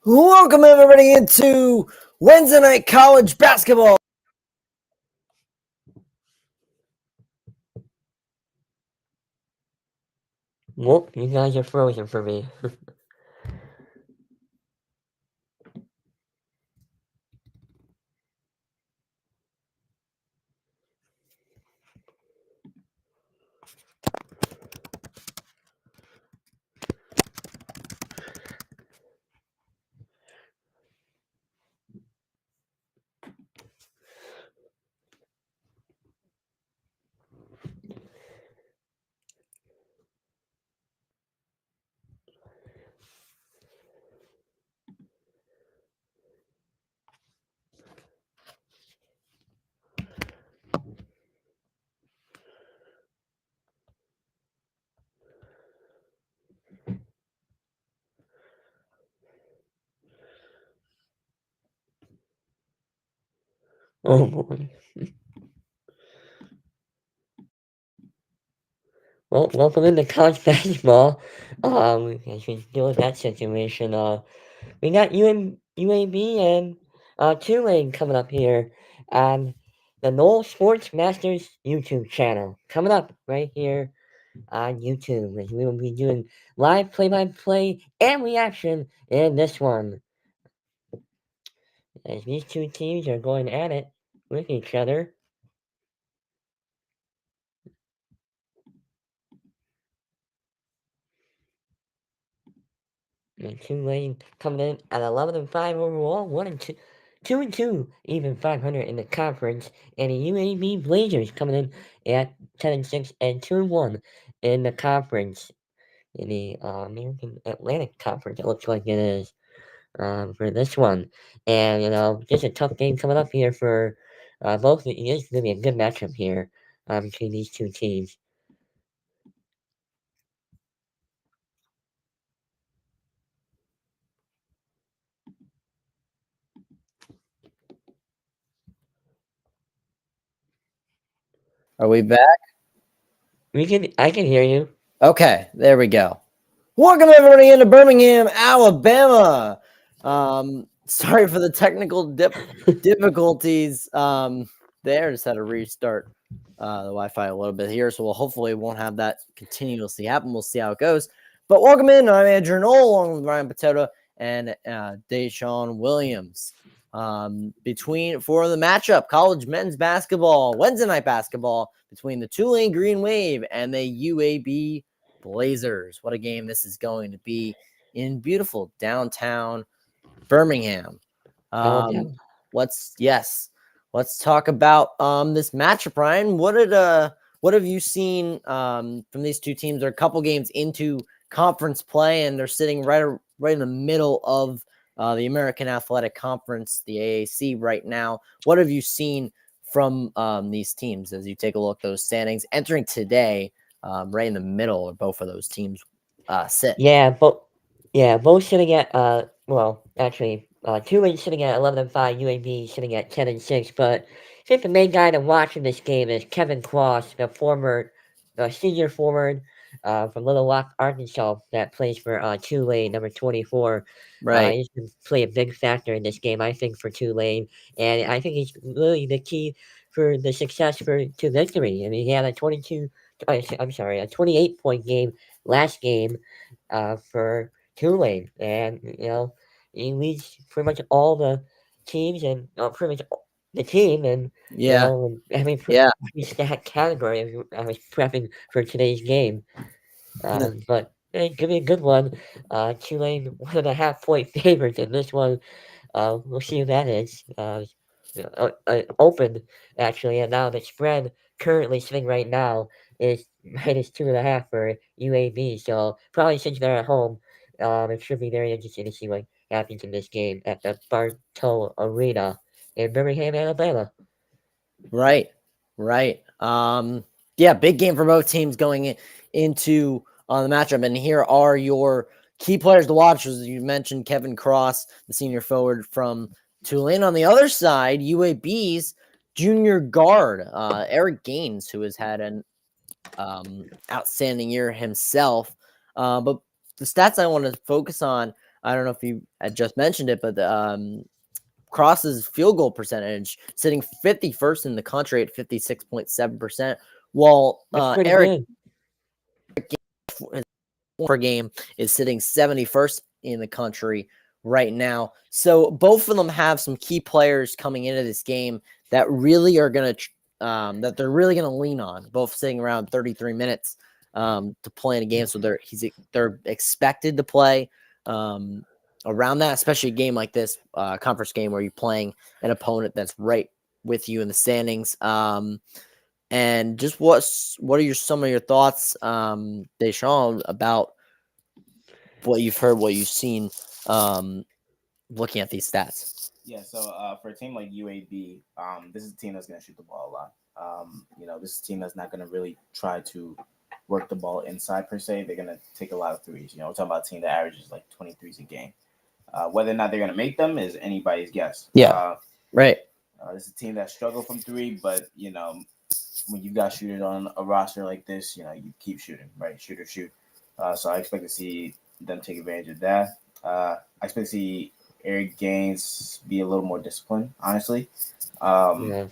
Welcome everybody into Wednesday night college basketball. Whoop, you guys are frozen for me. Oh boy. Well, welcome into college basketball. As we deal with that situation, we got UAB and Tulane coming up here on the Noel Sports Masters YouTube channel. Coming up right here on YouTube, as we will be doing live play-by-play and reaction in this one. As these two teams are going at it with each other. And Tulane coming in at 11-5 overall, 1-2, 2-2, even 500 in the conference, and the UAB Blazers coming in at 10-6 and 2-1 in the conference, in the American Atlantic Conference. It looks like it is for this one, and just a tough game coming up here for both. It's going to be a good matchup here between these two teams. Are we back? I can hear you. Okay, there we go. Welcome everybody into Birmingham, Alabama. Sorry for the technical difficulties. There just had to restart the Wi-Fi a little bit here, so we'll hopefully won't have that continuously happen. We'll see how it goes. But welcome in. I'm Andrew Knoll, along with Ryan Potato and Deshaun Williams. For the matchup, college men's basketball, Wednesday night basketball between the Tulane Green Wave and the UAB Blazers. What a game this is going to be in beautiful downtown Birmingham. Alabama. Let's talk about this matchup, Ryan. What have you seen from these two teams? They're a couple games into conference play, and they're sitting right in the middle of the American Athletic Conference, the AAC, right now. What have you seen from these teams as you take a look at those standings entering today? Right in the middle of both of those teams sit. Both sitting at actually, Tulane sitting at 11-5, UAB sitting at 10-6. But I think the main guy to watch in this game is Kevin Cross, the senior forward from Little Rock, Arkansas, that plays for Tulane, number 24. Right. He's going to play a big factor in this game, I think, for Tulane, and I think he's really the key for the success to victory. I mean, he had a 28-point game last game for Tulane, and he leads pretty much all the teams and pretty much the team, and Yeah. I mean, Yeah. that category. I was prepping for today's game, but give me a good one. Tulane 1.5-point favorites in this one. We'll see who that is. Open actually, and now the spread currently sitting right now is -2.5 for UAB. So probably since they're at home, it should be very interesting to see what happens in this game at the Bartow Arena in Birmingham, Alabama. Right. Right. Yeah, big game for both teams going into the matchup. And here are your key players to watch. As you mentioned, Kevin Cross, the senior forward from Tulane. On the other side, UAB's junior guard, Eric Gaines, who has had an outstanding year himself. But the stats I want to focus on I don't know if you had just mentioned it, but Cross's field goal percentage sitting 51st in the country at 56.7%, while That's pretty Eric good. per game is sitting 71st in the country right now. So both of them have some key players coming into this game that really are going to that they're really going to lean on. Both sitting around 33 minutes to play in a game, so they're expected to play around that, especially a game like this conference game where you're playing an opponent that's right with you in the standings. And just what are some of your thoughts, Deshaun, about what you've heard, what you've seen, looking at these stats? Yeah, so for a team like UAB, this is a team that's going to shoot the ball a lot. This is a team that's not going to really try to work the ball inside per se. They're going to take a lot of threes. We're talking about a team that averages like 23s a game. Whether or not they're going to make them is anybody's guess. Yeah, right. This is a team that struggle from three, but when you've got shooters on a roster like this, you keep shooting, right? Shoot or shoot. So I expect to see them take advantage of that. I expect to see Eric Gaines be a little more disciplined, honestly. Yeah.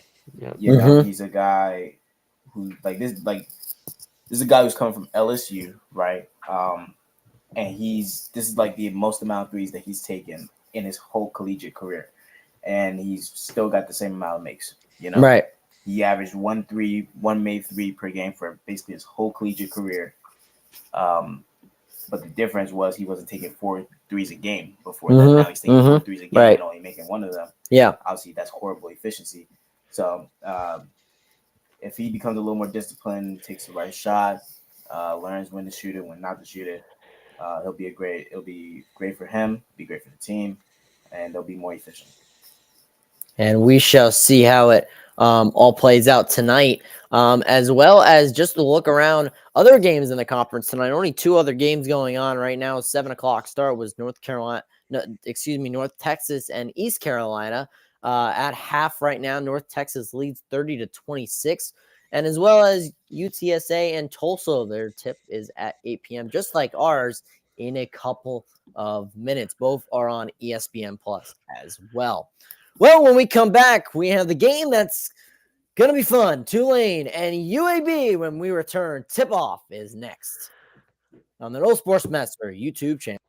He's a guy who this is a guy who's coming from LSU, right? And this is like the most amount of threes that he's taken in his whole collegiate career, and he's still got the same amount of makes. Right. He averaged one made three per game for basically his whole collegiate career. But the difference was he wasn't taking 4 threes a game before that. Now he's taking 4 threes a game and only making one of them. Yeah. Obviously, that's horrible efficiency. So if he becomes a little more disciplined, takes the right shot, learns when to shoot it, when not to shoot it, it'll be great for him, be great for the team, and they'll be more efficient. And we shall see how it all plays out tonight, as well as just to look around other games in the conference tonight. Only 2 other games going on right now. 7:00 start was North Texas and East Carolina. At half right now, North Texas leads 30-26, and as well as UTSA and Tulsa. Their tip is at 8 p.m., just like ours, in a couple of minutes. Both are on ESPN Plus as well. Well, when we come back, we have the game that's going to be fun. Tulane and UAB when we return. Tip-off is next on the No Sports Master YouTube channel.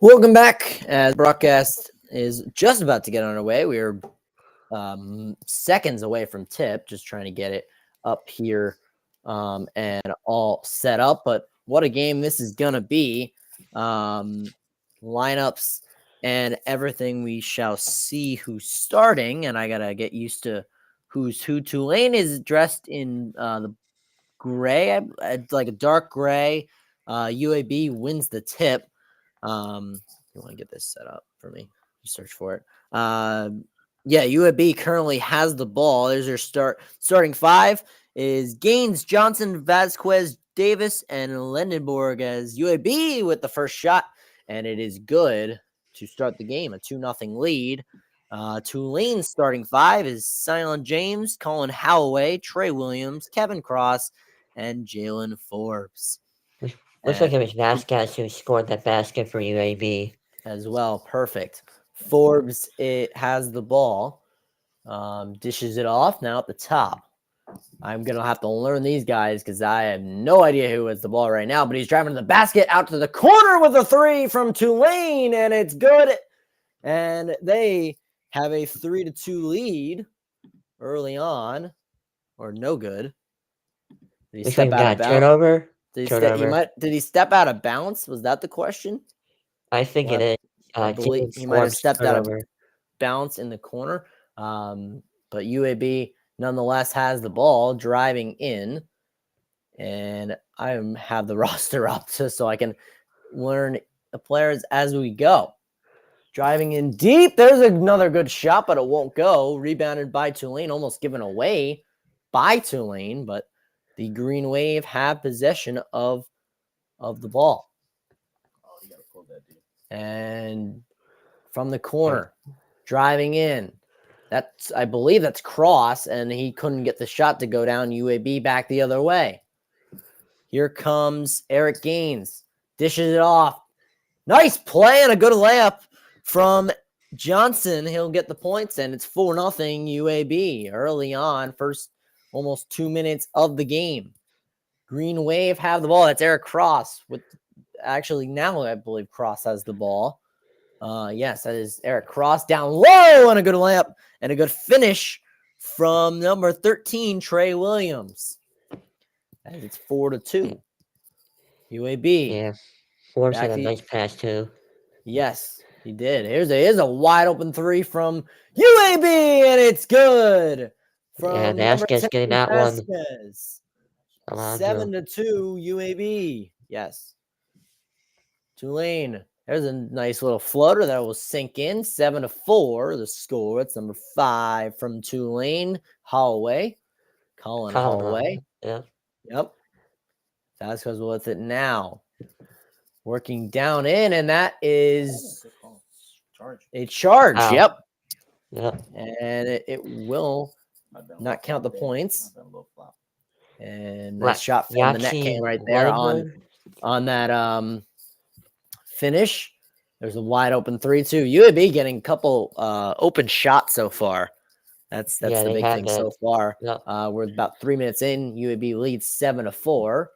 Welcome back. As broadcast is just about to get underway, we are seconds away from tip, just trying to get it up here and all set up. But what a game this is gonna be! Lineups and everything. We shall see who's starting, and I gotta get used to who's who. Tulane is dressed in the gray, like a dark gray. UAB wins the tip. You want to get this set up for me? You search for it. Yeah, UAB currently has the ball. There's your starting five is Gaines, Johnson, Vasquez, Davis, and Lendenborg as UAB with the first shot, and it is good to start the game. A 2-0 lead. Tulane's starting five is Silent James, Colin Halloway, Trey Williams, Kevin Cross, and Jalen Forbes. Looks like it was Vasquez who scored that basket for UAB. As well. Perfect. Forbes, it has the ball, dishes it off now at the top. I'm going to have to learn these guys because I have no idea who has the ball right now, but he's driving to the basket out to the corner with a three from Tulane, and it's good. And they have a 3-2 lead early on, or no good. Did he step out of bounds? Turnover? Did he step out of bounds? Was that the question? I think it is. I believe he might have stepped out of bounce in the corner. But UAB nonetheless has the ball driving in, and I have the roster up so I can learn the players as we go. Driving in deep. There's another good shot, but it won't go. Rebounded by Tulane, almost given away by Tulane, but the Green Wave have possession of the ball. Oh, you gotta pull that, dude. And from the corner, driving in. I believe that's Cross, and he couldn't get the shot to go down. UAB back the other way. Here comes Eric Gaines. Dishes it off. Nice play and a good layup from Johnson. He'll get the points, and it's 4-0 UAB early on. First almost 2 minutes of the game. Green Wave have the ball. That's Eric Cross. Actually, now I believe Cross has the ball. Yes, that is Eric Cross down low and a good layup and a good finish from number 13, Trey Williams. And it's 4-2. UAB. Yeah, Forbes had a nice pass too. Yes, he did. Here's a wide open three from UAB, and it's good. From Vasquez getting that Vasquez. one. 7-2 UAB. Yes. Tulane. There's a nice little floater that will sink in. 7-4. The score. It's number 5 from Tulane. Holloway. Colin Holloway. Yeah. Yep. Vasquez with it now. Working down in, and that is a charge. Yep. And it will not count the points. And nice shot from the net came right there on that finish. There's a wide open 3-2. UAB getting a couple open shots so far. That's the big thing so far. Yep. We're about 3 minutes in. UAB leads 7-4.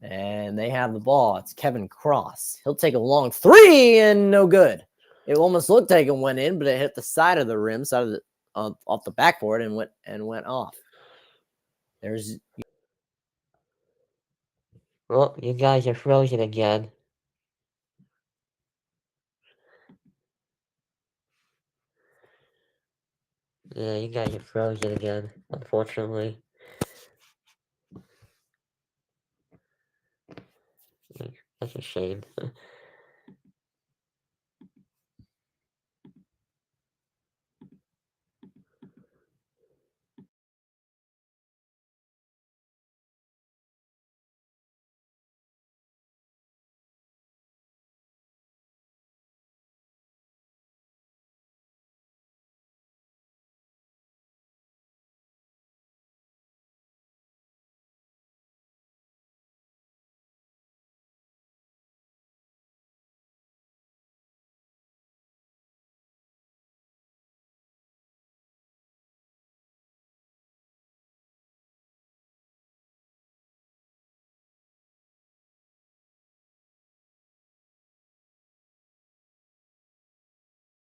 And they have the ball. It's Kevin Cross. He'll take a long three and no good. It almost looked like it went in, but it hit the side of the rim, off the backboard, and went off. Well, you guys are frozen again. Yeah, you guys are frozen again, unfortunately. That's a shame.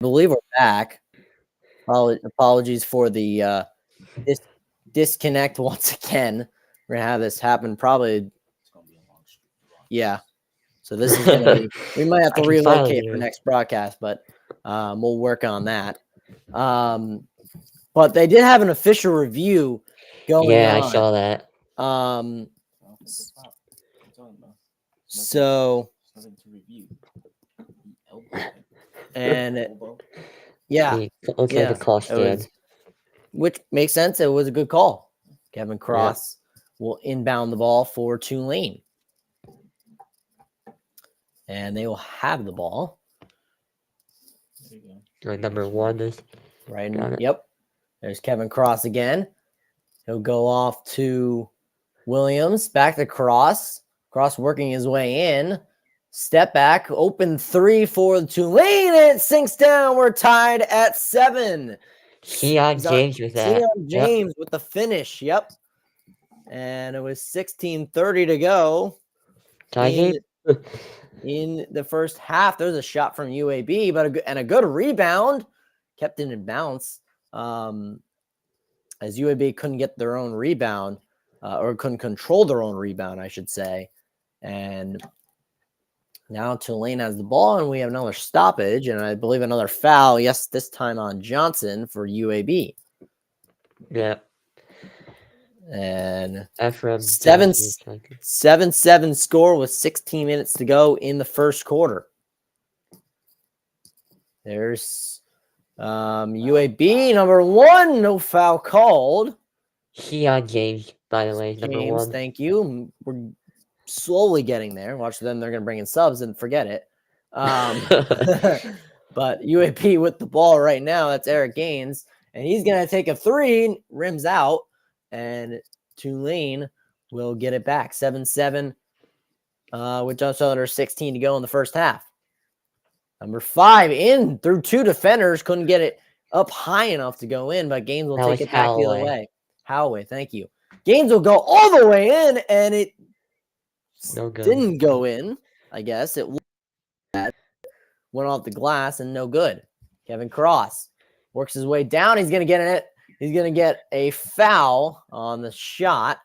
believe we're back. Apologies for the disconnect once again. We're gonna have this happen probably. It's gonna be a long streak. Yeah. So this is gonna be. We might have I to can finally relocate hear for you. next broadcast, but we'll work on that. But they did have an official review going Yeah, I on. saw that. Offensive foul. I'm telling you, man. So There's nothing to review. Elbow. and Elbow. yeah, It looks yeah, like a call it stand. was, which makes sense. It was a good call. Kevin Yeah. Cross will inbound the ball for Tulane, and they will have the ball. There you go. Like number 1 is Right. got it. Yep. There's Kevin Cross again. He'll go off to Williams. Back to Cross. Cross working his way in. Step back. Open 3 for Tulane. And it sinks down. We're tied at 7. Keon James with that. Keon James with the finish. Yep. And it was 16:30 to go Tie game. in the first half. There's a shot from UAB, but a good rebound. Kept it in bounce. As UAB couldn't get their own rebound, or couldn't control their own rebound, I should say. And now Tulane has the ball, and we have another stoppage, and I believe another foul. Yes, this time on Johnson for UAB. Yeah. And Ephraim 7-7 score with 16 minutes to go in the first quarter. There's UAB number 1, no foul called. Keon James, by the way, number James, 1. thank you. We're slowly getting there. Watch them; they're going to bring in subs and forget it. But UAB with the ball right now. That's Eric Gaines, and he's going to take a 3, rims out, and Tulane will get it back 7-7. With just under 16 to go in the first half. Number 5 in through 2 defenders, couldn't get it up high enough to go in, but Gaines will That take was it back the other Halloway. way. Halloway, thank you. Gaines will go all the way in, and it No good. didn't go in. I guess it went off the glass and no good. Kevin Cross works his way down. He's gonna get in it. He's gonna get a foul on the shot.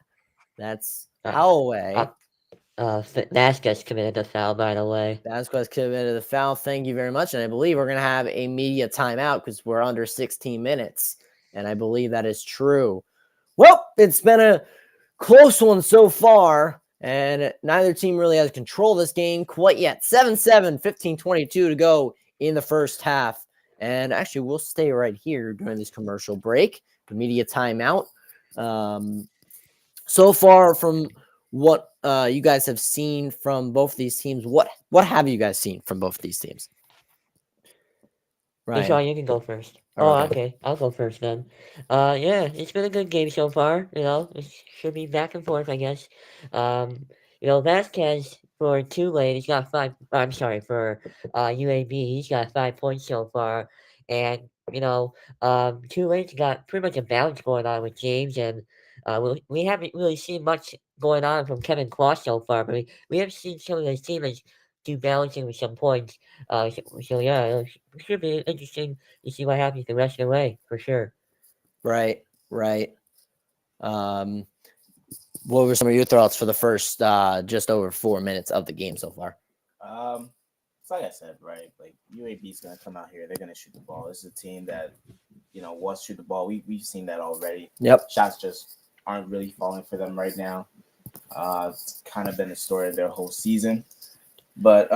That's Halloway. Vasquez committed the foul, by the way. Vasquez committed the foul. Thank you very much. And I believe we're going to have a media timeout because we're under 16 minutes. And I believe that is true. Well, it's been a close one so far. And neither team really has control of this game quite yet. 7-7, 15:22 to go in the first half. And actually, we'll stay right here during this commercial break, the media timeout. So far from what you guys have seen from both these teams, what have you guys seen from both these teams? Right. Sean, you can go first. Okay. I'll go first then. Yeah, it's been a good game so far. You know, it should be back and forth, I guess. You know, Vasquez for Tulane, he's got 5. I'm sorry, for UAB, he's got 5 points so far, and you know, Tulane's got pretty much a balance going on with James, and we haven't really seen much going on from Kevin Cross so far, but we have seen some of those teams do balancing with some points. So yeah, it should be interesting to see what happens the rest of the way for sure. Right. What were some of your thoughts for the first just over 4 minutes of the game so far? It's like I said, right? Like UAB is gonna come out here, they're gonna shoot the ball. This is a team that wants to shoot the ball. We've seen that already. Yep. Shots just aren't really falling for them right now. It's kind of been the story of their whole season. But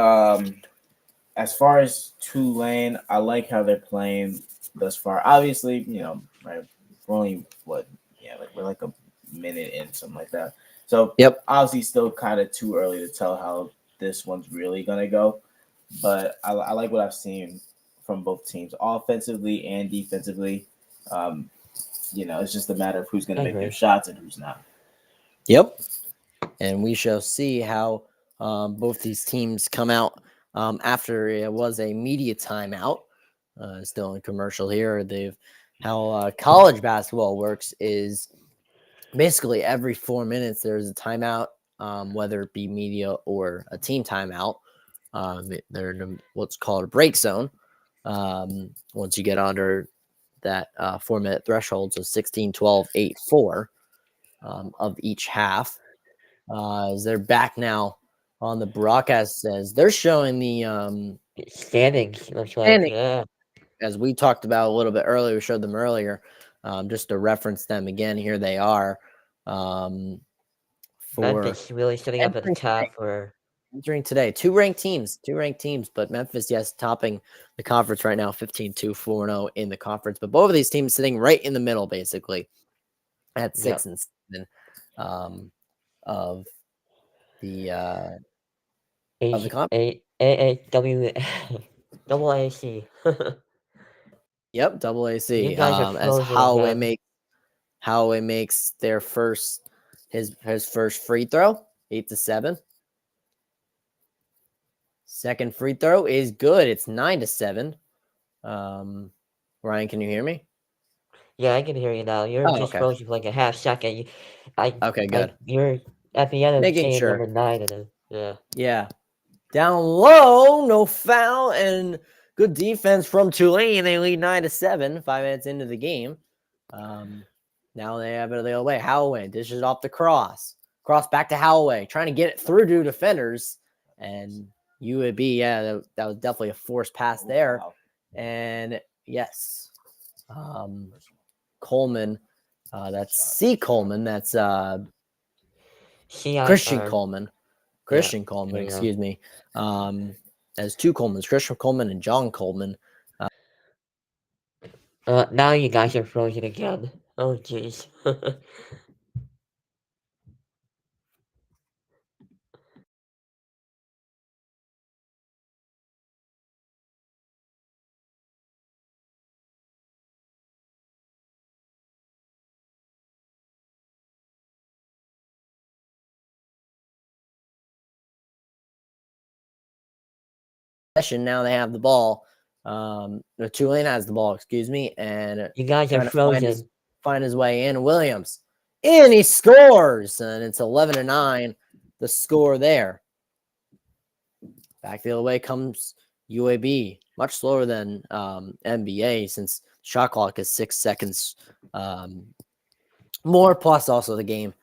as far as Tulane, I like how they're playing thus far. Obviously, right? We're only we're like a minute in, something like that. So obviously still kind of too early to tell how this one's really gonna go. But I like what I've seen from both teams, offensively and defensively. It's just a matter of who's gonna make their shots and who's not. Yep. And we shall see how both these teams come out after it was a media timeout. Still in commercial here. How college basketball works is basically every 4 minutes there's a timeout, whether it be media or a team timeout. They're in what's called a break zone. once you get under that 4-minute threshold. So 16, 12, 8, 4 of each half. As they're back now on the broadcast, says they're showing the standings. Looks like standing, yeah. as we talked about a little bit earlier. We showed them earlier, just to reference them again. Here they are. For Memphis really sitting up at the entering top for entering today, two ranked teams, but Memphis, yes, topping the conference right now, 15-2, 4-0 in the conference. But both of these teams sitting right in the middle, basically, at 6 and 7 of the conference. double AC. Yep, double AC. You guys are As frozen again. Holloway makes their first his first free throw, 8-7. Second free throw is good. It's 9-7. Ryan, can you hear me? Yeah, I can hear you now. You're just okay. frozen for like a half second. Okay, good. You're at the end of Making game sure. number 9 of it. Yeah. Yeah. Down low, no foul, and good defense from Tulane. They lead 9-7, 5 minutes into the game. Now they have it the other way. Holloway dishes off the cross. Cross back to Holloway, trying to get it through to defenders. And UAB, yeah, that was definitely a forced pass there. And yes, Coleman, that's C. Coleman. That's Christian Coleman. Coleman, excuse me. As two Colemans, Christian Coleman and John Coleman. Now you guys are frozen again. Oh, jeez. Now they have the ball. Tulane has the ball, excuse me, and You guys are trying to frozen. find his way in. Williams, and he scores, and it's 11-9. The score there. Back the other way comes UAB, much slower than NBA since shot clock is 6 seconds more. Plus, also the game.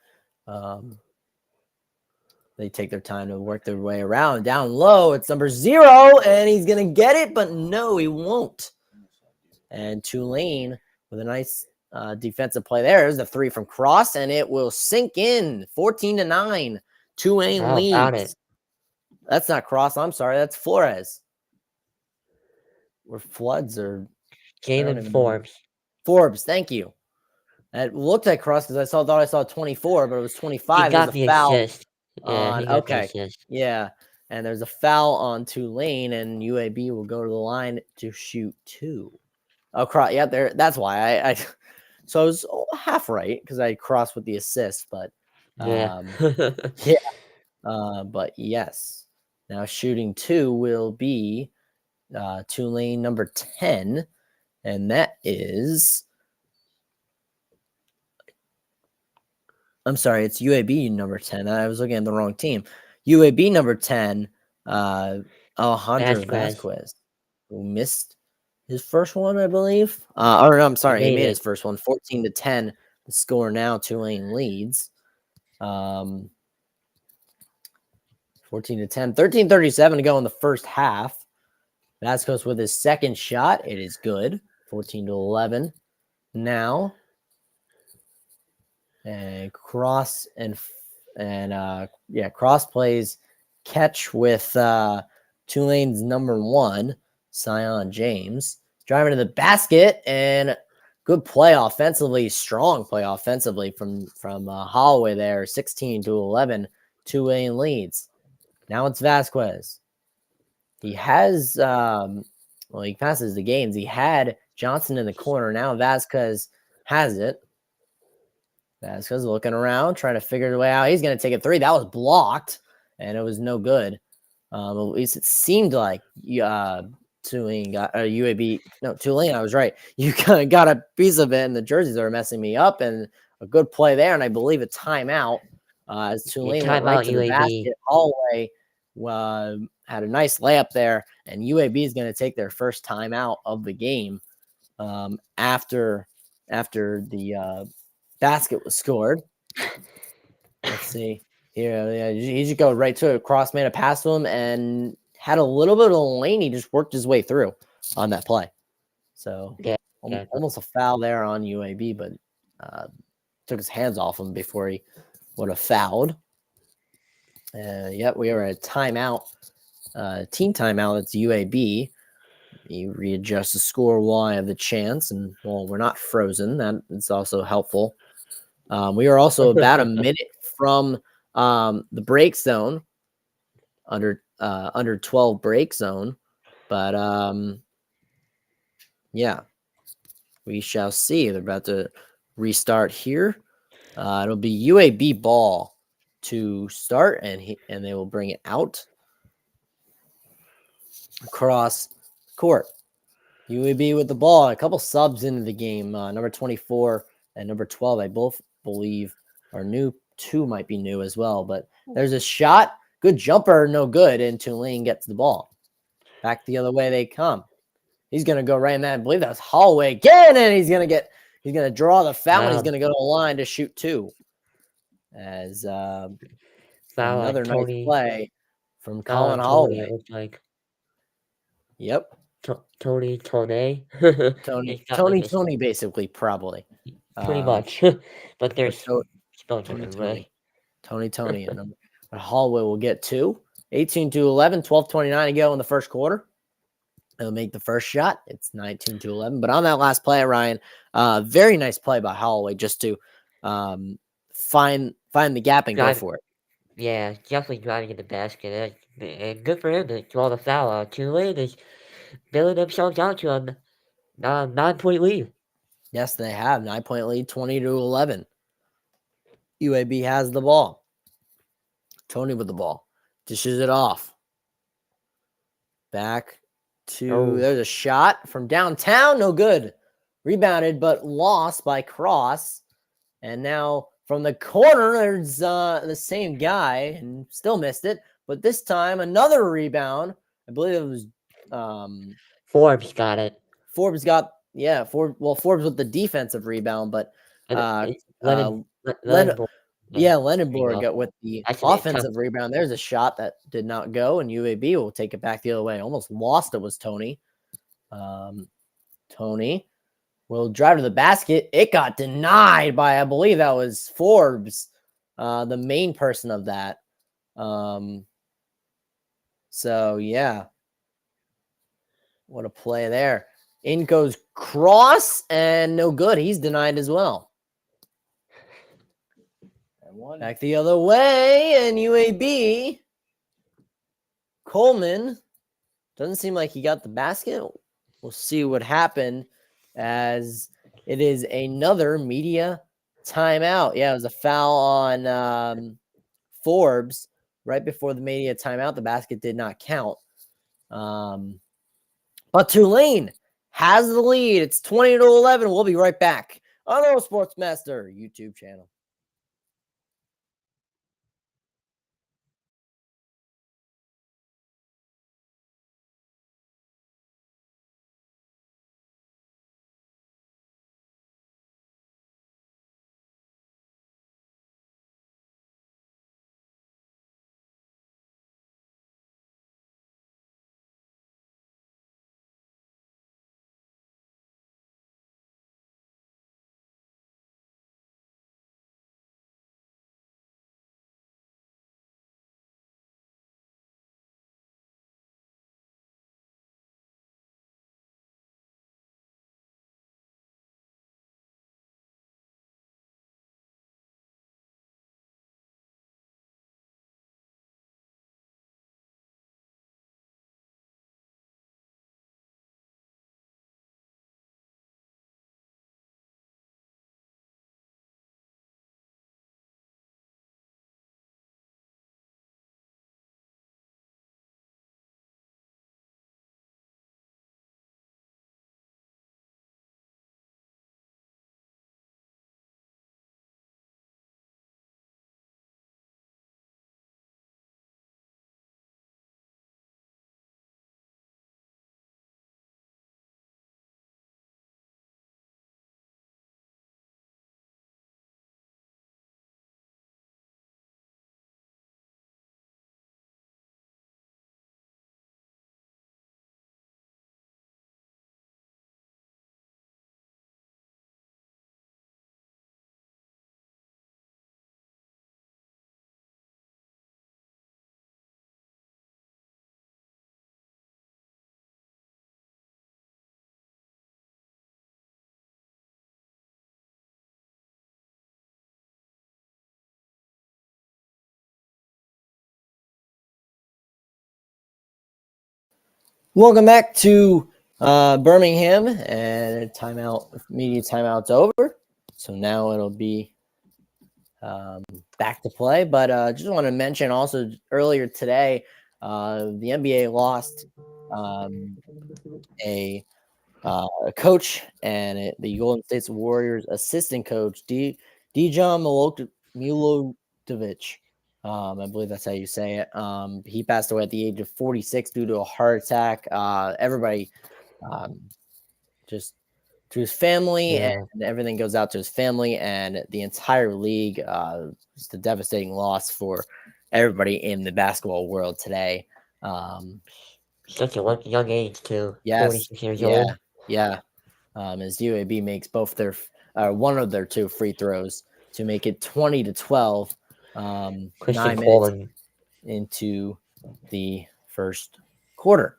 They take their time to work their way around. Down low, it's number 0, and he's going to get it, but no, he won't. And Tulane with a nice defensive play there. There's the 3 from Cross, and it will sink in. 14-9. Tulane leads. That's not Cross. I'm sorry. That's Flores. Where Floods are. Jalen Forbes. Forbes, thank you. It looked like Cross because thought I saw 24, but it was 25. He got the assist. Yeah, he got the assist. Yeah, and there's a foul on Tulane, and UAB will go to the line to shoot 2. Oh, Cross. Yeah, there. That's why I so I was half right because I crossed with the assist, but yeah. But yes, now shooting 2 will be Tulane number 10, and that is. I'm sorry, it's UAB number 10. I was looking at the wrong team. UAB number 10, Alejandro Vasquez, who missed his first one, I believe. Or no, I'm sorry, he made his first one. 14-10. The score now, Tulane leads. 14-10. 13:37 to go in the first half. Vasquez with his second shot. It is good. 14-11. Now. And Cross Cross plays catch with Tulane's number 1, Sion James, driving to the basket, and good play offensively, strong play offensively from Holloway there. 16-11, Tulane leads. Now it's Vasquez. He has he passes the gains. He had Johnson in the corner. Now Vasquez has it. Vasquez looking around, trying to figure the way out. He's going to take a 3. That was blocked, and it was no good. At least it seemed like Tulane got UAB. No, Tulane, I was right. You kind of got a piece of it, and the jerseys are messing me up. And a good play there, and I believe a timeout as Tulane went right to the basket. Holloway had a nice layup there, and UAB is going to take their first timeout of the game after the basket was scored. Let's see here. Yeah, he just go right to it. Cross made a pass to him and had a little bit of lane. He just worked his way through on that play. So Yeah, almost a foul there on UAB, but took his hands off him before he would have fouled. Yep, we are at a timeout, team timeout. It's UAB. You readjust the score while I have the chance, and well, we're not frozen. That is also helpful. We are also about a minute from the break zone, under 12 break zone, but yeah, we shall see. They're about to restart here. It'll be UAB ball to start, and they will bring it out across court. UAB with the ball. A couple subs into the game. Number 24 and number 12, I both believe are new. 2 might be new as well. But there's a shot. Good jumper, no good. And Tulane gets the ball. Back the other way they come. He's going to go right in that. I believe that's Holloway again. And he's going to draw the foul. And he's going to go to the line to shoot 2. As another nice play from Colin Holloway. It looks like. Yep. Tony, Tony, basically, probably. Pretty much. But there's Tony, and Holloway will get 2. 18-11, 12:29 to go in the first quarter. They'll make the first shot. It's 19-11. But on that last play, Ryan, very nice play by Holloway just to find the gap and go for it. Yeah, definitely driving in the basket. And good for him to draw the foul. Tulane is bailing themselves out to a 9-point lead. Yes, they have. 9-point lead, 20-11. UAB has the ball. Tony with the ball. Dishes it off. Back to there's a shot from downtown. No good. Rebounded, but lost by Cross. And now from the corner, there's the same guy and still missed it. But this time, another rebound. I believe it was Forbes got it. Forbes got Forbes with the defensive rebound, but Lennon got with the offensive rebound. There's a shot that did not go, and UAB will take it back the other way. Almost lost it was Tony. Tony will drive to the basket. It got denied by, I believe that was Forbes, the main person of that. So, yeah. What a play there. In goes Cross, and no good. He's denied as well. Back the other way, and UAB. Coleman doesn't seem like he got the basket. We'll see what happened as it is another media timeout. Yeah, it was a foul on Forbes right before the media timeout. The basket did not count. But Tulane has the lead. It's 20-11. We'll be right back on our Sportsmaster YouTube channel. Welcome back to Birmingham, and media timeout's over. So now it'll be back to play. But just want to mention also earlier today, the NBA lost a coach and the Golden State Warriors assistant coach, Dejan Milojevic. I believe that's how you say it. He passed away at the age of 46 due to a heart attack. Everybody just to his family, and everything goes out to his family and the entire league. Just a devastating loss for everybody in the basketball world today. Such a young age, too. Yes, 46 years old. Yeah. As UAB makes both their one of their two free throws to make it 20-12. 9 minutes into the first quarter.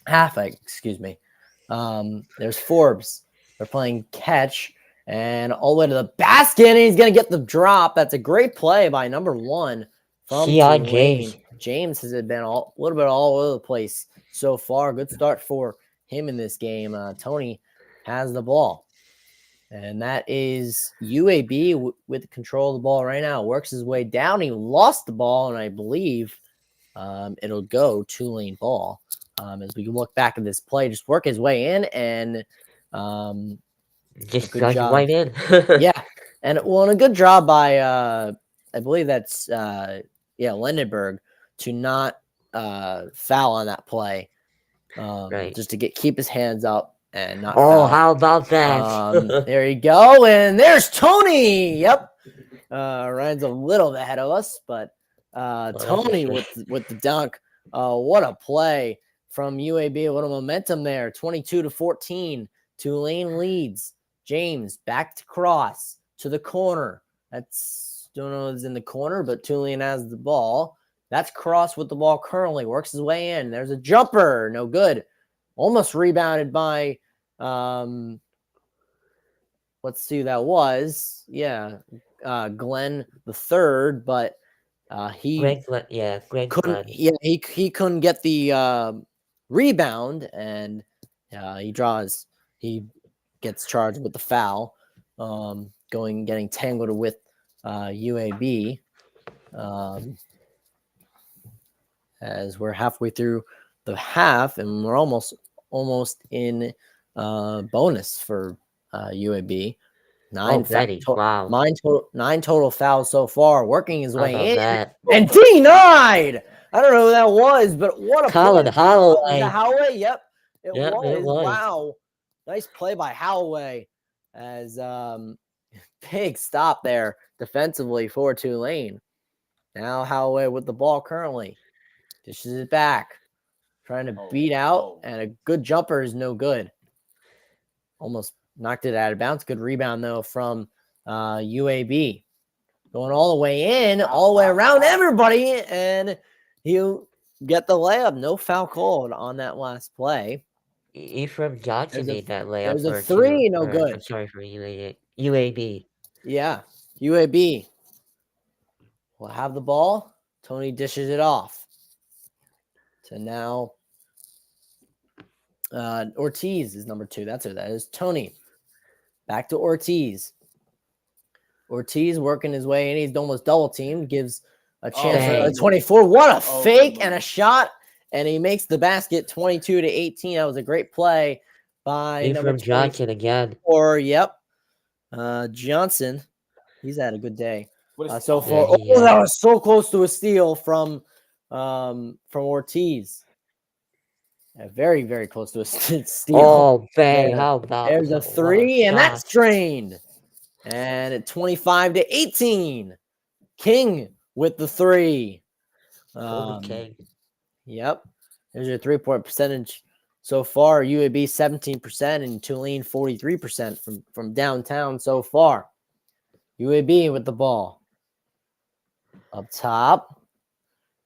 Excuse me. There's Forbes. They're playing catch and all the way to the basket, and he's going to get the drop. That's a great play by number 1 from Tulane. James has been a little bit all over the place so far. Good start for him in this game. Tony has the ball, and that is UAB with control of the ball right now. Works his way down. He lost the ball, and I believe it'll go Tulane ball. As we look back at this play, just work his way in and just good job. Right in. Yeah, and a good job by I believe that's Lindenberg to not foul on that play. Right. Just to keep his hands up and not foul. How about that? There you go, and there's Tony. Yep. Ryan's a little ahead of us, but Tony with the dunk. What a play from UAB. A little momentum there. 22-14. Tulane leads. James back to cross to the corner. Don't know if it's in the corner, but Tulane has the ball. That's Cross with the ball currently. Works his way in. There's a jumper. No good. Almost rebounded by let's see who that was. Yeah. Glenn the third, but he couldn't. Yeah, he couldn't get the rebound, and he gets charged with the foul, getting tangled with UAB. As we're halfway through the half, and we're almost in bonus for UAB. 9 total fouls so far, working his way in, and denied. I don't know who that was, but what a Colin Holloway. Holloway. Yep, it was. Wow, nice play by Holloway. As big stop there defensively for Tulane. Now Holloway with the ball currently. Dishes it back. Trying to beat out, and a good jumper is no good. Almost knocked it out of bounds. Good rebound, though, from UAB. Going all the way in, all the way around everybody, and he'll get the layup. No foul called on that last play. Ephraim Johnson made that layup. There's a three, no good. I'm sorry for UAB. Yeah, UAB will have the ball. Tony dishes it off. So now Ortiz is number 2. That's who that is. Tony. Back to Ortiz. Ortiz working his way in. He's almost double teamed. Gives a chance for 24. What a fake and a shot. And he makes the basket 22-18. That was a great play by Ephraim Johnson again. Yep. Johnson. He's had a good day. So far. That was so close to a steal from Ortiz. Very, very close to a steal. Oh, bang. How about there's a 3, and that's drained. And at 25-18. King with the 3. Yep. There's your 3-point percentage so far. UAB 17% and Tulane 43% from downtown so far. UAB with the ball. Up top.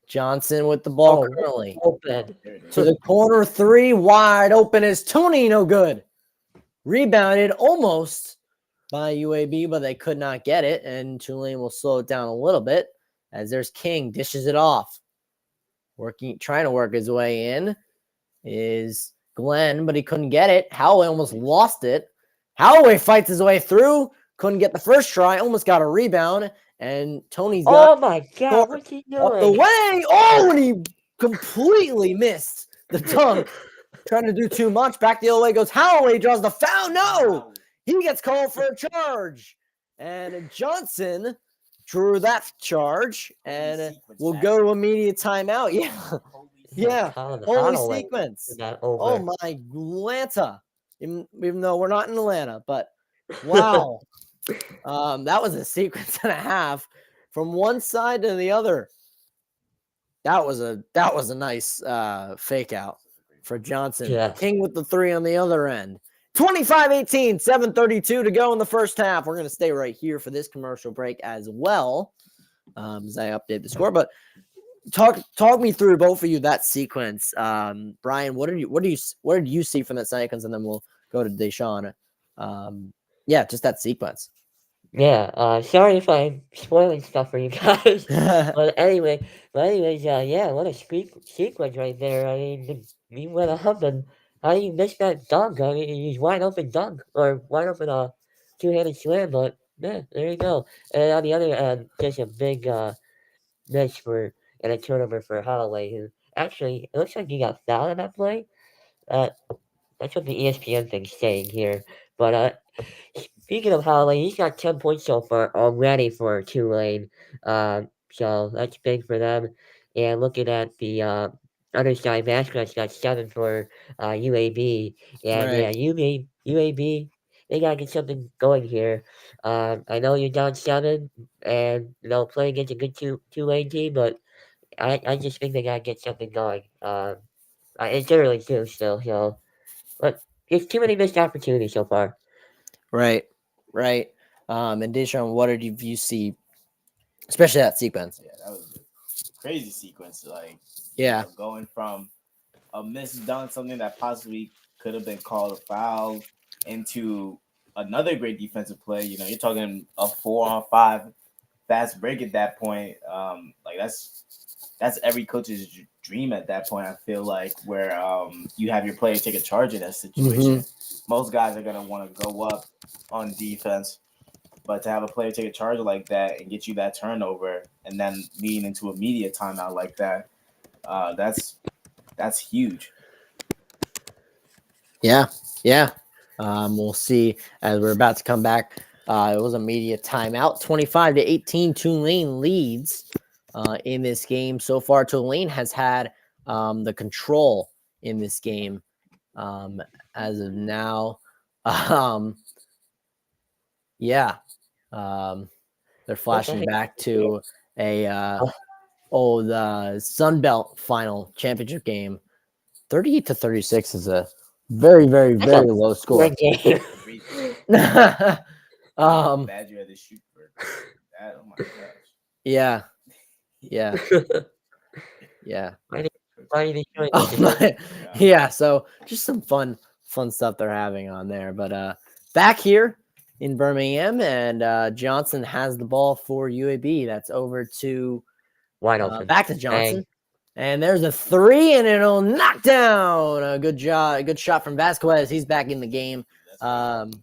Johnson with the ball currently. Open. To the corner 3, wide open is Tony, no good. Rebounded almost by UAB, but they could not get it, and Tulane will slow it down a little bit as there's King, dishes it off. Trying to work his way in. is Glenn, but he couldn't get it. Holloway almost lost it. Holloway fights his way through. Couldn't get the first try. Almost got a rebound. And Tony's got Oh my God, what's he up the doing? way. Oh, and he completely missed the dunk. Trying to do too much. Back the other way goes Holloway. Draws the foul. No, he gets called for a charge. And Johnson drew that charge and will go to immediate timeout. Yeah. Yeah. Holy sequence. Oh my Atlanta. Even though we're not in Atlanta, but wow. That was a sequence and a half from one side to the other. That was a nice fake out for Johnson. Yes. King with the 3 on the other end. 25-18, 7:32 to go in the first half. We're going to stay right here for this commercial break as well, as I update the score. But talk me through, both of you, that sequence. Brian, what did you see from that sequence, and then we'll go to Deshaun. Yeah, just that sequence. Yeah, sorry if I'm spoiling stuff for you guys. But anyways, yeah, what a sequence right there. I mean, he went up, and how do you miss that dunk? I mean, he's wide open dunk, or wide open two-handed slam, but yeah, there you go. And on the other end, just a big miss and a turnover for Holloway, who actually, it looks like he got fouled on that play. Uh, that's what the ESPN thing's saying here. But speaking of Holloway, he's got 10 points so far already for Tulane. So that's big for them. And looking at the other side, Mascot's got 7 for UAB. And yeah, Right. UAB, they got to get something going here. I know you're down 7 and playing against a good Tulane team, but I just think they got to get something going. I generally do still, but there's too many missed opportunities so far. Right. And Deshaun, what did you see, especially that sequence? Yeah, that was a crazy sequence. Like, yeah, going from a missed dunk, something that possibly could have been called a foul, into another great defensive play. You're talking a 4-on-5 fast break at that point. Like that's every coach's dream at that point. I feel like, where you have your player take a charge in that situation. Most guys are gonna want to go up on defense, but to have a player take a charge like that and get you that turnover, and then lean into a media timeout like that, that's huge. Yeah. We'll see as we're about to come back. It was a media timeout. 25-18, Tulane leads in this game so far. Tulane has had the control in this game as of now. They're flashing back to the Sun Belt final championship game. 38-36 is a very, very, very low score. Bad you had to shoot for that. Oh my gosh. Yeah. Yeah. So just some fun stuff they're having on there. But back here in Birmingham, and Johnson has the ball for UAB. That's over to wide open. Back to Johnson. And there's a 3, and it'll knock down. A good shot from Vasquez. He's back in the game. And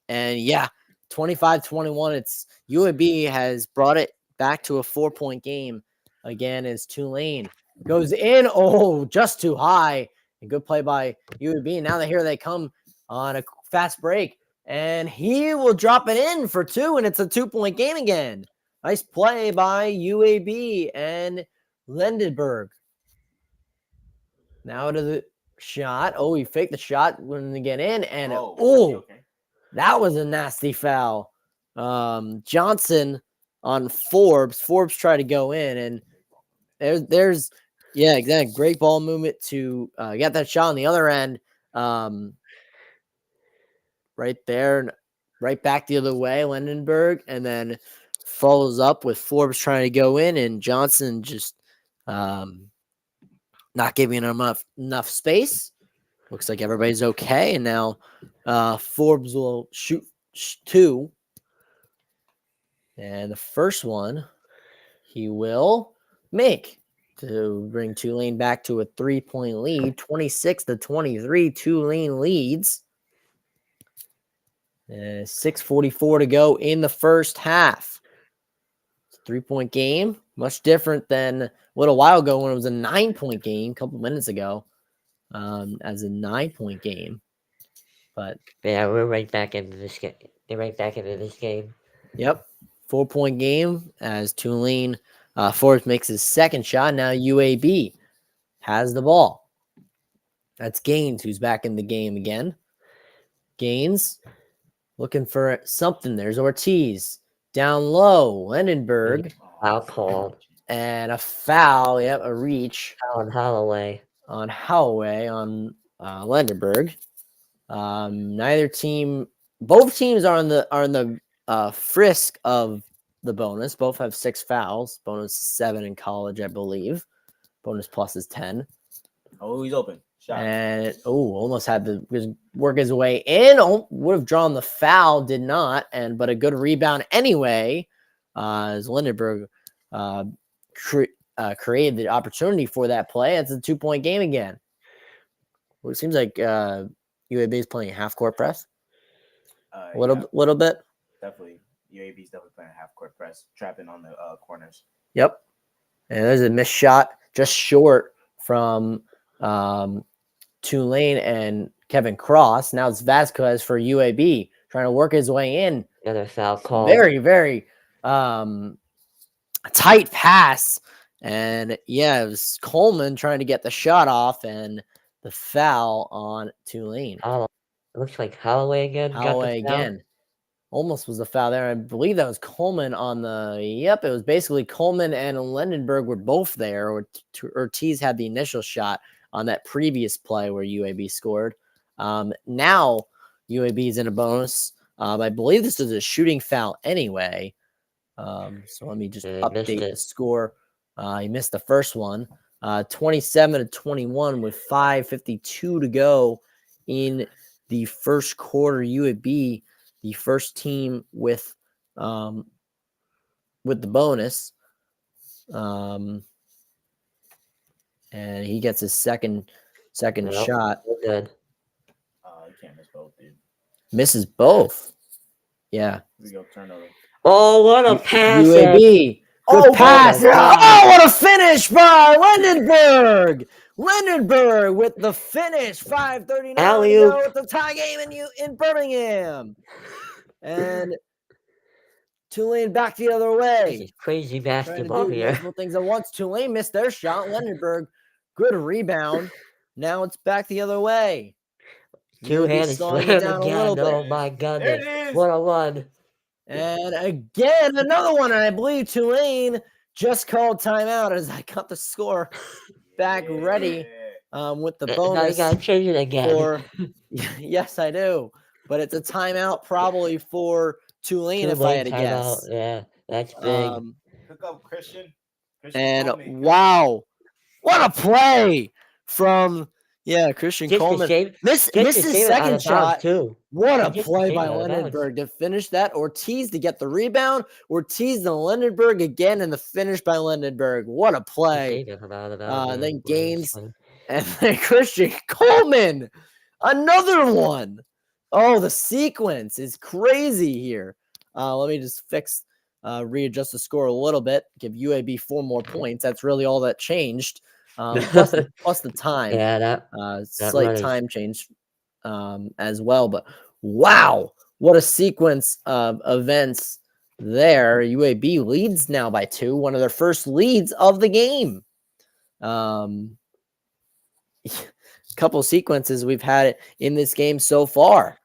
yeah, 25-21. It's UAB has brought it back to a 4-point game again as Tulane goes in. Oh, just too high. A good play by UAB. And now here they come on a fast break. And he will drop it in for 2, and it's a 2-point game again. Nice play by UAB and Lindenberg. Now to the shot. Oh, he faked the shot when they get in, and that was a nasty foul. Johnson on Forbes. Forbes tried to go in, and there's exactly, great ball movement to get that shot on the other end. Right there, right back the other way, Lindenberg, and then follows up with Forbes trying to go in, and Johnson just not giving him enough space. Looks like everybody's okay, and now Forbes will shoot 2. And the first one he will make. to bring Tulane back to a 3-point lead. 26-23, Tulane leads. 6:44 to go in the first half. It's a 3-point game, much different than a little while ago when it was a 9-point game, a couple minutes ago, as a 9-point game. But Yeah, we're right back into this game. They're right back into this game. yep, 4-point game as Tulane Forrest makes his second shot. Now UAB has the ball. That's Gaines who's back in the game again. Gaines looking for something. There's Ortiz down low. Lendenberg Foul called and a foul. Yep, a reach on Holloway. on Holloway on Lendenberg. Both teams are in the frisk of the bonus. Both have 6 fouls. Bonus is 7 in college, I believe. Bonus plus is 10. Oh, he's open. Shot. And almost had to work his way in. Would have drawn the foul, did not. But a good rebound anyway. As Lindenberg created the opportunity for that play. It's a 2-point game again. Well, it seems like UAB is playing half court press. A little bit. Definitely, UAB is definitely playing half court press, trapping on the corners. Yep. And there's a missed shot just short from Tulane and Kevin Cross. Now it's Vasquez for UAB trying to work his way in. Another foul call. Very, very tight pass. And yeah, it was Coleman trying to get the shot off and the foul on Tulane. It looks like Holloway again. Holloway again. Almost was a foul there. I believe that was Coleman on the. Yep, it was basically Coleman and Lendenberg were both there. Ortiz had the initial shot on that previous play where UAB scored. Now UAB is in a bonus. I believe this is a shooting foul anyway. So let me just update the score. He missed the first one. 27-21 with 5:52 to go in the first quarter. UAB, the first team with the bonus, and he gets his second shot. Good. You can't miss both, dude. Misses both. Yeah. Here we go, turnover. Oh, what a pass! UAB. Good pass. Oh, what a finish by Lendenberg. Lendenberg with the finish. 5:39 to go with the tie game in Birmingham. And Tulane back the other way. Crazy basketball here. Multiple things at once. Tulane missed their shot. Lendenberg, good rebound. Now it's back the other way. Two-handed slam again. Oh my goodness. What a run. And again, another one. And I believe Tulane just called timeout as I got the score back ready with the bonus. Now you got to change it again. Yes, I do. But it's a timeout probably for Tulane if I had to guess. Yeah, that's big. Hook up Christian. And wow, what a play from Christian Coleman. Missed his second shot. Too. What a play by Lendenberg to finish that. Ortiz to get the rebound. Ortiz to Lendenberg again, and the finish by Lendenberg. What a play. Then Gaines and then Christian Coleman. Another one. Oh, the sequence is crazy here. Let me just readjust the score a little bit. Give UAB 4 more points. That's really all that changed. Plus the time. Yeah, that slight time change as well. But wow, what a sequence of events there. UAB leads now by 2, one of their first leads of the game. Couple sequences we've had in this game so far.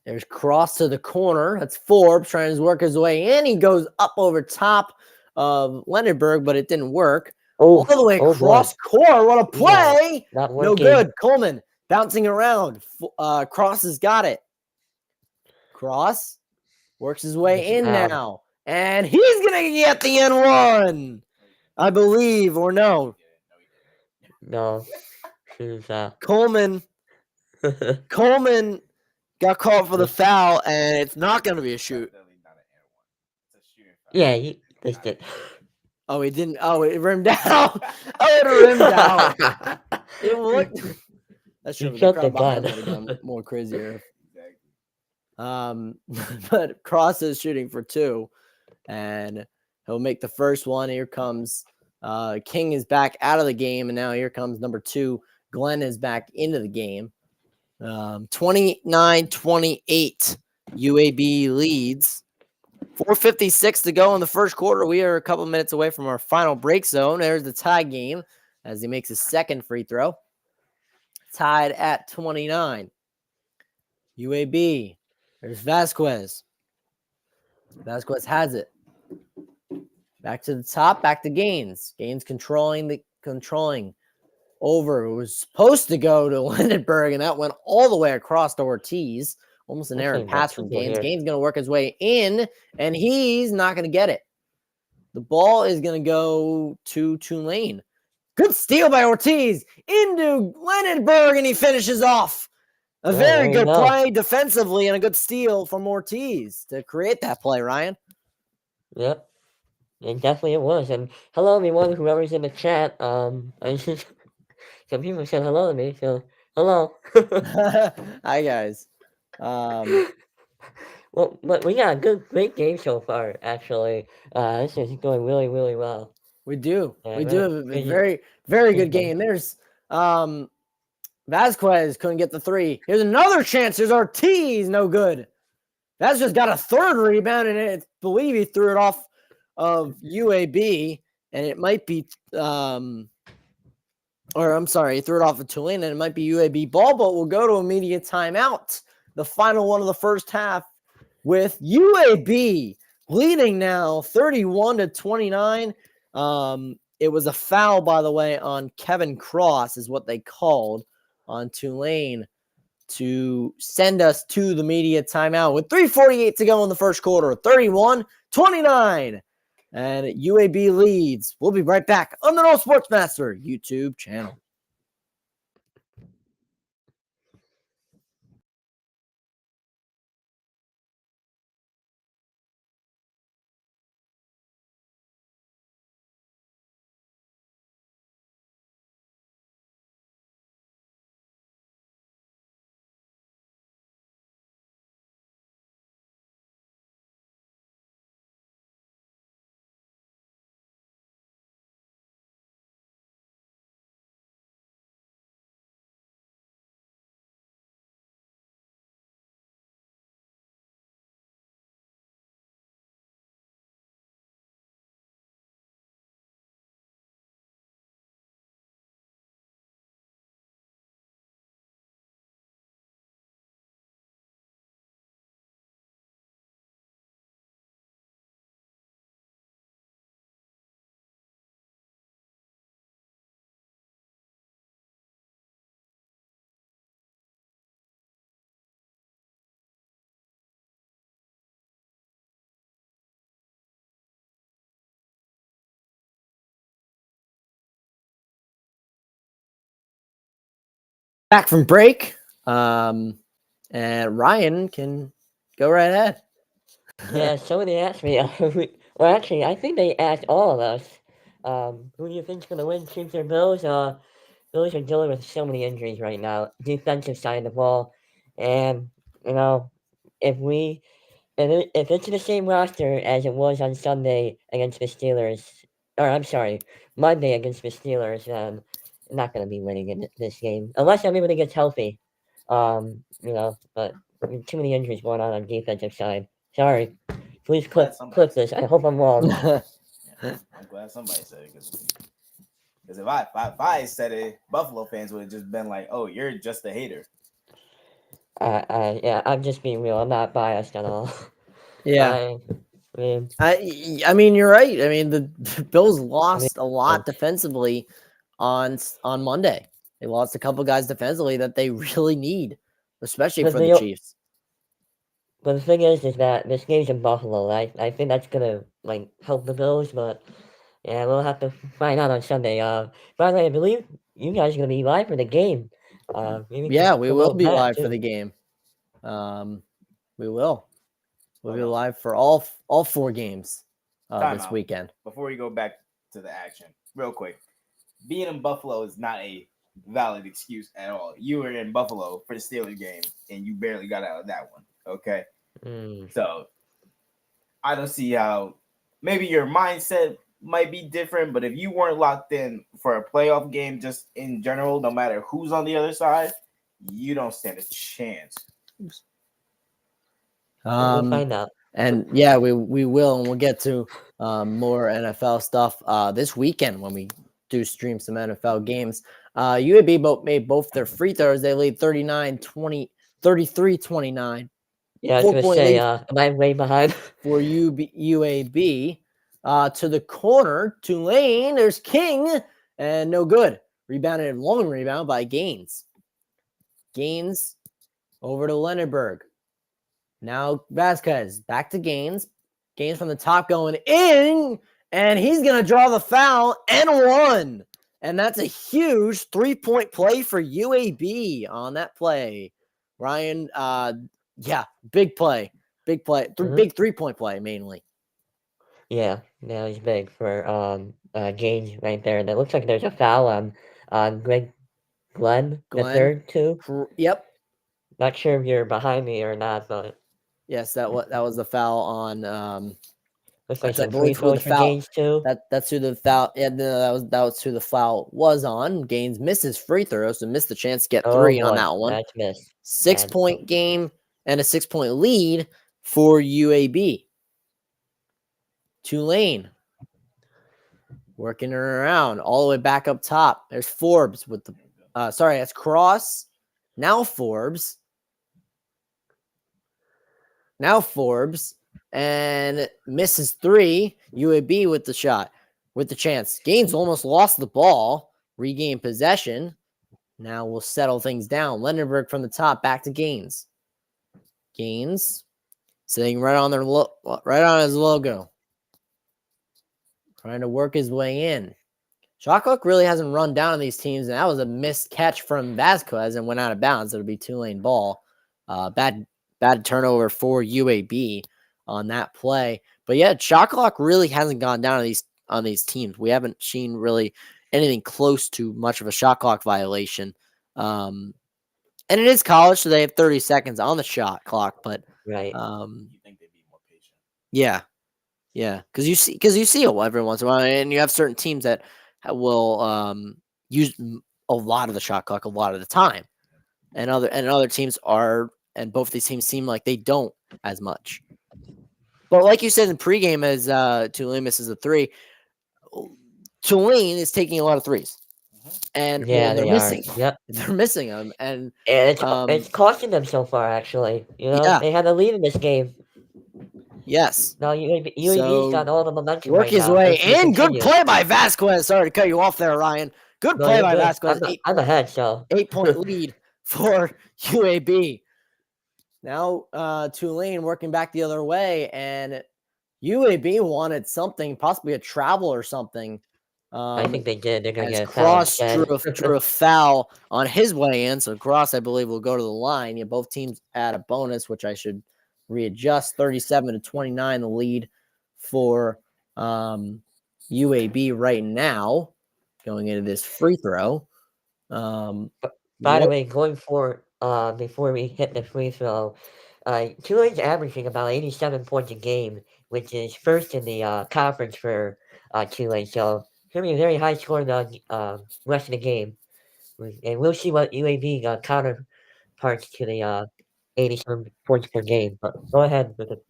There's cross to the corner. That's Forbes trying to work his way in. He goes up over top of Lendenberg, but it didn't work. All the way across court. What a play. Yeah, no good. Coleman bouncing around. Cross has got it. Cross works his way in now. And he's going to get the N1, I believe, or no. No. Coleman got called for the foul, and it's not going to be a shoot. Yeah, he missed it. Oh, he didn't. Oh, it rimmed out. Oh, it rimmed out. It looked. That's He true. The jumped the crowd behind gun. would have gone more crazier. Exactly. But Cross is shooting for 2, and he'll make the first one. Here comes King is back out of the game, and now here comes number 2. Glenn is back into the game. 29-28. UAB leads. 4:56 to go in the first quarter. We are a couple minutes away from our final break zone. There's the tie game as he makes his second free throw. Tied at 29. UAB. There's Vasquez. Vasquez has it. Back to the top, back to Gaines. Gaines controlling over. It was supposed to go to Lindenberg, and that went all the way across to Ortiz. Almost an errant pass from Gaines. Gaines going to work his way in, and he's not going to get it. The ball is going to go to Tulane. Good steal by Ortiz into Lindenberg, and he finishes off. A very good play defensively and a good steal from Ortiz to create that play, Ryan. Yep. And definitely it was. And hello, everyone, whoever's in the chat. Some people said hello to me, so hello. Hi, guys. Well, but we got a great game so far, actually. This is going really, really well. We do. Yeah, We do have a very, very good game. There's Vasquez couldn't get the 3. Here's another chance. There's Ortiz. No good. Vasquez got a third rebound, and I believe he threw it off of UAB, and it might be he threw it off of Tulane, and it might be UAB ball, but we'll go to immediate timeout. The final one of the first half with UAB leading now 31-29. It was a foul, by the way, on Kevin Cross is what they called on Tulane to send us to the media timeout with 3:48 to go in the first quarter. 31-29. And UAB leads. We'll be right back on the No Sportsmaster YouTube channel. Back from break. And Ryan can go right ahead. Yeah, somebody asked me. Well, actually, I think they asked all of us. Who do you think's gonna win, Chiefs or Bills? Bills are dealing with so many injuries right now, defensive side of the ball, and if if it's the same roster as it was on Sunday against the Steelers, or I'm sorry, Monday against the Steelers, then I'm not gonna be winning in this game unless everybody gets healthy. But too many injuries going on defensive side. Sorry. Please clip this. I hope I'm wrong. I'm glad somebody said it because if I said it, Buffalo fans would have just been like, "Oh, you're just a hater." Yeah, I'm just being real. I'm not biased at all. Yeah. I mean, you're right. I mean, the Bills lost a lot defensively on Monday. They lost a couple guys defensively that they really need, especially for the Chiefs. But the thing is that this game's in Buffalo. I think that's gonna help the Bills, but yeah, we'll have to find out on Sunday. By the way, I believe you guys are gonna be live for the game. Yeah, we will be live for the game. We will. We'll be live for all 4 games this weekend. Before we go back to the action real quick. Being in Buffalo is not a valid excuse at all. You were in Buffalo for the Steelers game, and you barely got out of that one. Okay, so I don't see how. Maybe your mindset might be different, but if you weren't locked in for a playoff game, just in general, no matter who's on the other side, you don't stand a chance. We'll find out. And yeah, we will, and we'll get to more NFL stuff this weekend when we do stream some NFL games. UAB made both their free throws. They lead 33-29. Yeah, I was going to 4-point say, lead am I way behind? for UAB. To the corner, Tulane, there's King, and no good. Rebounded, long rebound by Gaines. Gaines over to Lenneberg. Now Vasquez, back to Gaines. Gaines from the top going in, and he's going to draw the foul and one. And that's a huge 3-point play for UAB on that play. Ryan, big play. Big play. Big 3-point play, mainly. Yeah, that was big for Gaines right there. And it looks like there's a foul on Glenn, the third, too. Yep. Not sure if you're behind me or not, but yes, that was the foul on. Looks like I some free believe who the throws for foul. Gaines, too. That's who the foul. Yeah, no, that was who the foul was on. Gaines misses free throw, so missed the chance to get 3 on that one. That's missed. 6-point game and a 6-point lead for UAB. Tulane working her around all the way back up top. There's Forbes with the that's Cross. Now Forbes and misses 3. UAB with the shot, with the chance. Gaines almost lost the ball, regained possession. Now we'll settle things down. Lendenberg from the top, back to Gaines. Gaines sitting right on right on his logo. Trying to work his way in. Shot clock really hasn't run down on these teams, and that was a missed catch from Vasquez and went out of bounds. It'll be Tulane ball. Bad turnover for UAB on that play. But yeah, shot clock really hasn't gone down on these teams. We haven't seen really anything close to much of a shot clock violation. And it is college, so they have 30 seconds on the shot clock. But right, you think they'd be more patient? Yeah, because you see it every once in a while, and you have certain teams that will use a lot of the shot clock a lot of the time, and other teams are, and both these teams seem like they don't as much. But like you said in pregame, as Tulane misses a 3, Tulane is taking a lot of 3s, and they're missing. Yep, they're missing them, and it's costing them so far. Actually, they had a lead in this game. Yes. Now UAB's got all the momentum. Work his way in. Good play by Vasquez. Sorry to cut you off there, Ryan. Good play by Vasquez. I'm ahead, so 8-point lead for UAB. Now Tulane working back the other way, and UAB wanted something, possibly a travel or something. I think they did. They're going to get a Cross drew a foul on his way in, so Cross, I believe, will go to the line. Yeah, both teams add a bonus, which I should readjust. 37-29, the lead for UAB right now, going into this free throw. By the way, going forward, before we hit the free throw, Tulane's averaging about 87 points a game, which is first in the conference for Tulane. So it's going to be a very high score in the rest of the game. And we'll see what UAB counterparts to the 87 points per game. But go ahead with the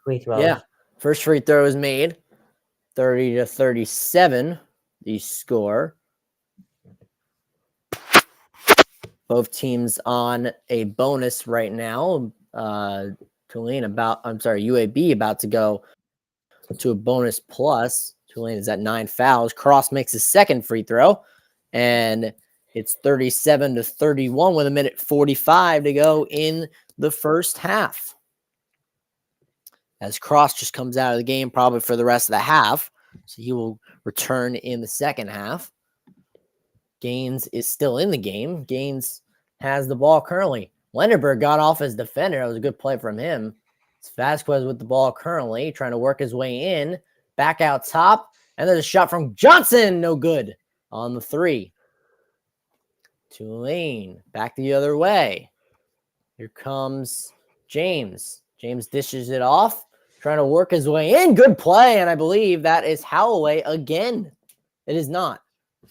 free throw. Yeah, first free throw is made. 30-37, the score. Both teams on a bonus right now. UAB about to go to a bonus plus. Tulane is at 9 fouls. Cross makes his second free throw, and it's 37-31 with 1:45 to go in the first half. As Cross just comes out of the game probably for the rest of the half, so he will return in the second half. Gaines is still in the game. Gaines has the ball currently. Lenderberg got off as defender. That was a good play from him. It's Vasquez with the ball currently, trying to work his way in. Back out top, And there's a shot from Johnson. No good on the 3. Tulane back the other way. Here comes James. James dishes it off, trying to work his way in. Good play, and I believe that is Holloway again. It is not.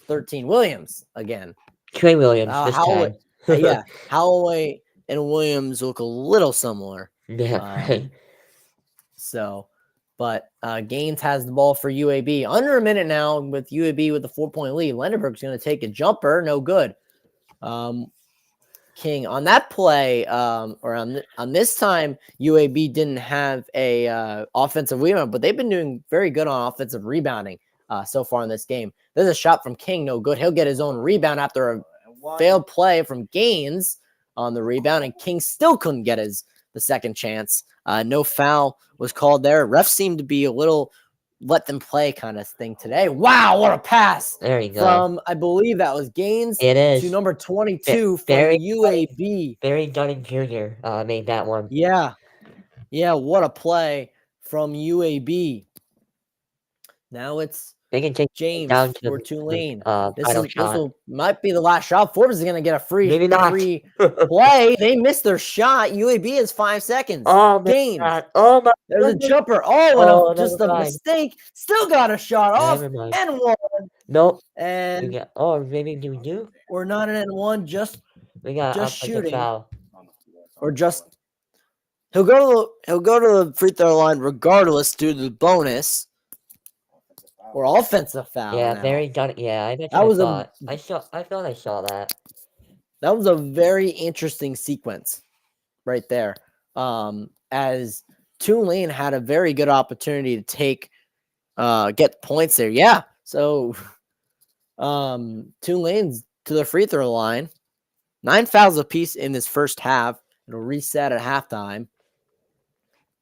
13. Williams again. Trey Williams this Holloway, time. yeah, Holloway and Williams look a little similar. Yeah, right. So, but Gaines has the ball for UAB. Under a minute now with UAB with the 4-point lead. Lenderberg's going to take a jumper. No good. King on that play, or on this time, UAB didn't have a offensive rebound, but they've been doing very good on offensive rebounding so far in this game. There's a shot from King, no good. He'll get his own rebound after a failed play from Gaines on the rebound, and King still couldn't get the second chance. No foul was called there. Refs seemed to be a little let them play kind of thing today. Wow, what a pass. There you go. From, I believe that was Gaines It is. to number 22 from Barry UAB. Barry Dunning Jr. Made that one. Yeah. Yeah, what a play from UAB. Now it's They can take James down to for the Tulane. final shot. Might be the last shot. Forbes is going to get a free Maybe not. play. They missed their shot. UAB has 5 seconds. Oh, my Gaines. God. Oh, my There's a goodness. jumper. Just a never mind. mistake. Still got a shot off. Never mind. And one. Nope. And Maybe we do. we're not an N1, just We got just shooting. Foul. Or just he'll go to the free throw line regardless due to the bonus or offensive foul. Yeah, now. Barry Dunning. Yeah, I thought I saw that. That was a very interesting sequence right there. As Tulane had a very good opportunity to get points there. Yeah. So Tulane's to the free throw line. 9 fouls apiece in this first half. It'll reset at halftime.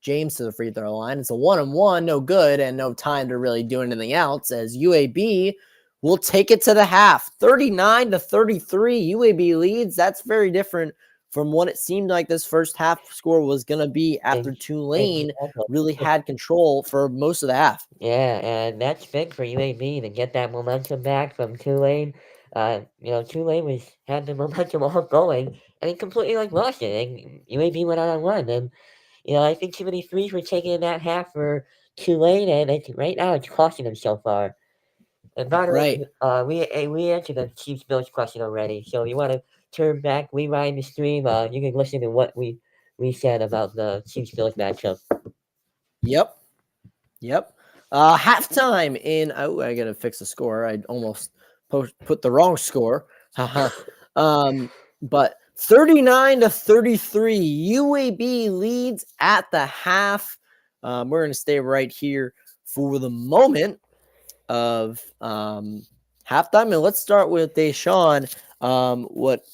James to the free throw line. It's a 1-on-1, no good, and no time to really do anything else as UAB will take it to the half. 39-33, UAB leads. That's very different from what it seemed like this first half score was going to be after Tulane really had control for most of the half. Yeah, and that's big for UAB to get that momentum back from Tulane. Tulane had the momentum all going, and he completely lost it. And UAB went on a run, and I think too many threes were taken in that half for Tulane, and right now it's costing them so far. And by the way, we answered the Chiefs Bills question already. So if you want to turn back, rewind the stream, you can listen to what we said about the Chiefs Bills matchup. Yep. Halftime in. Oh, I gotta fix the score. I almost put the wrong score. But 39-33, UAB leads at the half. We're gonna stay right here for the moment of halftime, and let's start with Deshaun. What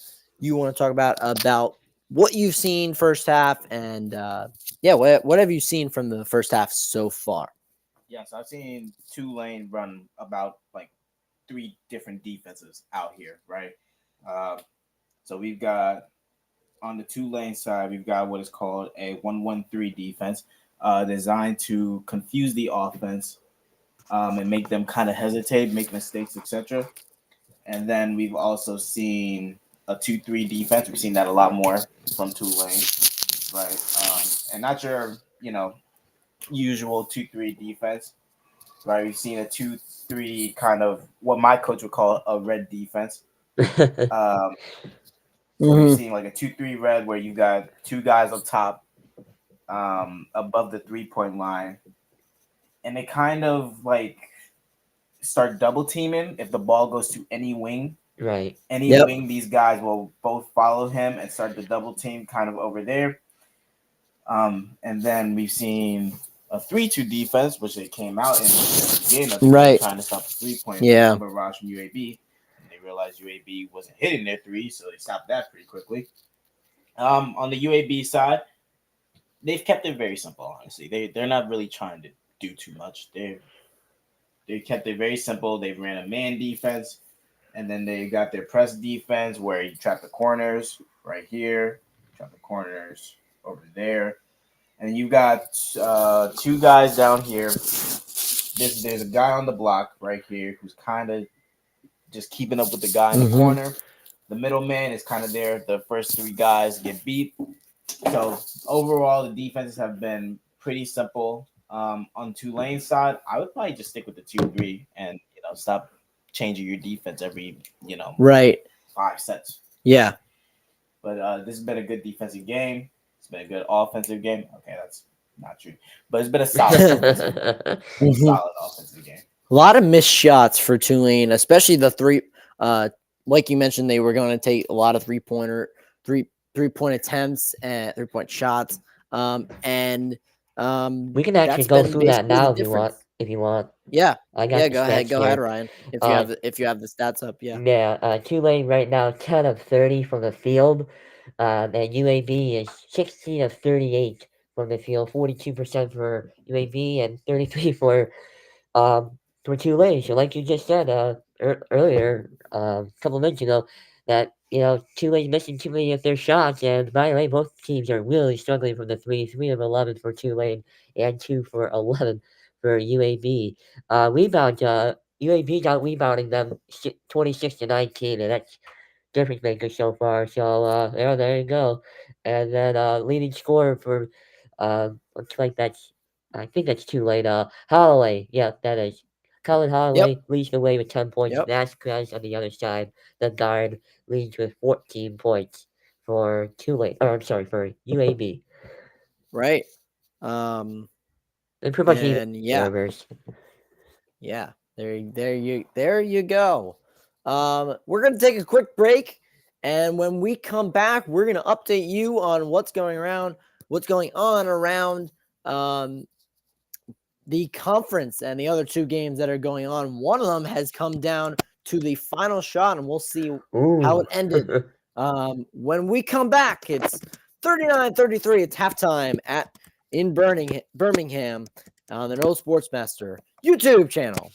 you want to talk about what you've seen first half, and what have you seen from the first half so far? Yeah, so I've seen Tulane run about 3 different defenses out here, right? So we've got on the Tulane side, we've got what is called a 1-1-3 defense, designed to confuse the offense and make them kind of hesitate, make mistakes, etc. And then we've also seen a 2-3 defense. We've seen that a lot more from Tulane, right? And not your, usual 2-3 defense, right? We've seen a 2-3 kind of what my coach would call a red defense. We've seen a 2-3 red where you got 2 guys up top, above the 3-point line, and they kind of start double teaming if the ball goes to any wing. Right. Wing, these guys will both follow him and start the double team kind of over there. And then we've seen a 3-2 defense, which they came out in the game, right, trying to stop the 3-point barrage from UAB. And they realized UAB wasn't hitting their 3, so they stopped that pretty quickly. On the UAB side, they've kept it very simple. Honestly, they're not really trying to do too much. They kept it very simple. They ran a man defense, and then they got their press defense where you trap the corners right here, trap the corners over there, and you got 2 guys down here there's a guy on the block right here who's kind of just keeping up with the guy in the Mhm. corner. The middleman is kind of there. The first three guys get beat. So overall, the defenses have been pretty simple. On Tulane's side, I would probably just stick with the 2-3 and stop changing your defense every Right. 5 sets. Yeah. But this has been a good defensive game. It's been a good offensive game. Okay, that's not true, but it's been a solid Mhm. solid offensive game. A lot of missed shots for Tulane, especially the three. Like you mentioned, they were going to take a lot of three-point attempts and 3-point shots. And We can actually that's go been through that basically the now if you difference. want. If you want, Yeah. I got Yeah. the Go ahead. stats Go ahead, here. Ryan. If Uh, you have the stats up. Yeah. Yeah, Tulane right now 10 of 30 from the field, and UAB is 16 of 38 from the field, 42% for UAB and 33 for Tulane. So like you just said earlier, a couple minutes ago, that Tulane's missing too many of their shots, and by the way, both teams are really struggling from the 3 of 11 for Tulane and 2 for 11 for UAB. Rebound, UAB's out rebounding them 26-19, and that's difference maker so far. So there you go. And then leading scorer for looks like I think that's too late. Holloway, yeah, that is. Colin Yep. Holloway leads the way with 10 points. Yep. Vasquez on the other side, the guard, leads with 14 points for Tulane. Or I'm sorry, for UAB. Right. They're pretty much even And yeah. servers. Yeah, there you go. We're gonna take a quick break, and when we come back, we're gonna update you on what's going on around the conference and the other two games that are going on. One of them has come down to the final shot, and we'll see how it ended. When we come back, it's 39-33. It's halftime in Birmingham on the No Sportsmaster YouTube channel.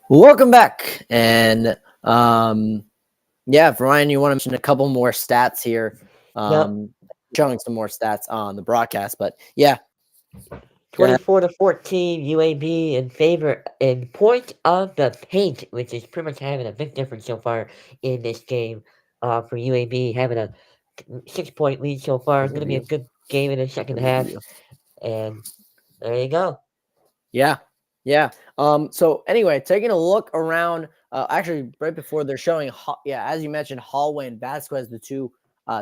Welcome back. And yeah, Ryan, you want to mention a couple more stats here. Yep. Showing some more stats on the broadcast, but yeah, go ahead. 24 to 14, UAB in favor in point of the paint, which is pretty much having a big difference so far in this game. For UAB having a 6 point lead so far. It's going to be a Overview. good game in the second half. And there you go. Yeah. Yeah. So anyway, taking a look around, actually right before they're showing, as you mentioned, Hallway and Vasquez, the two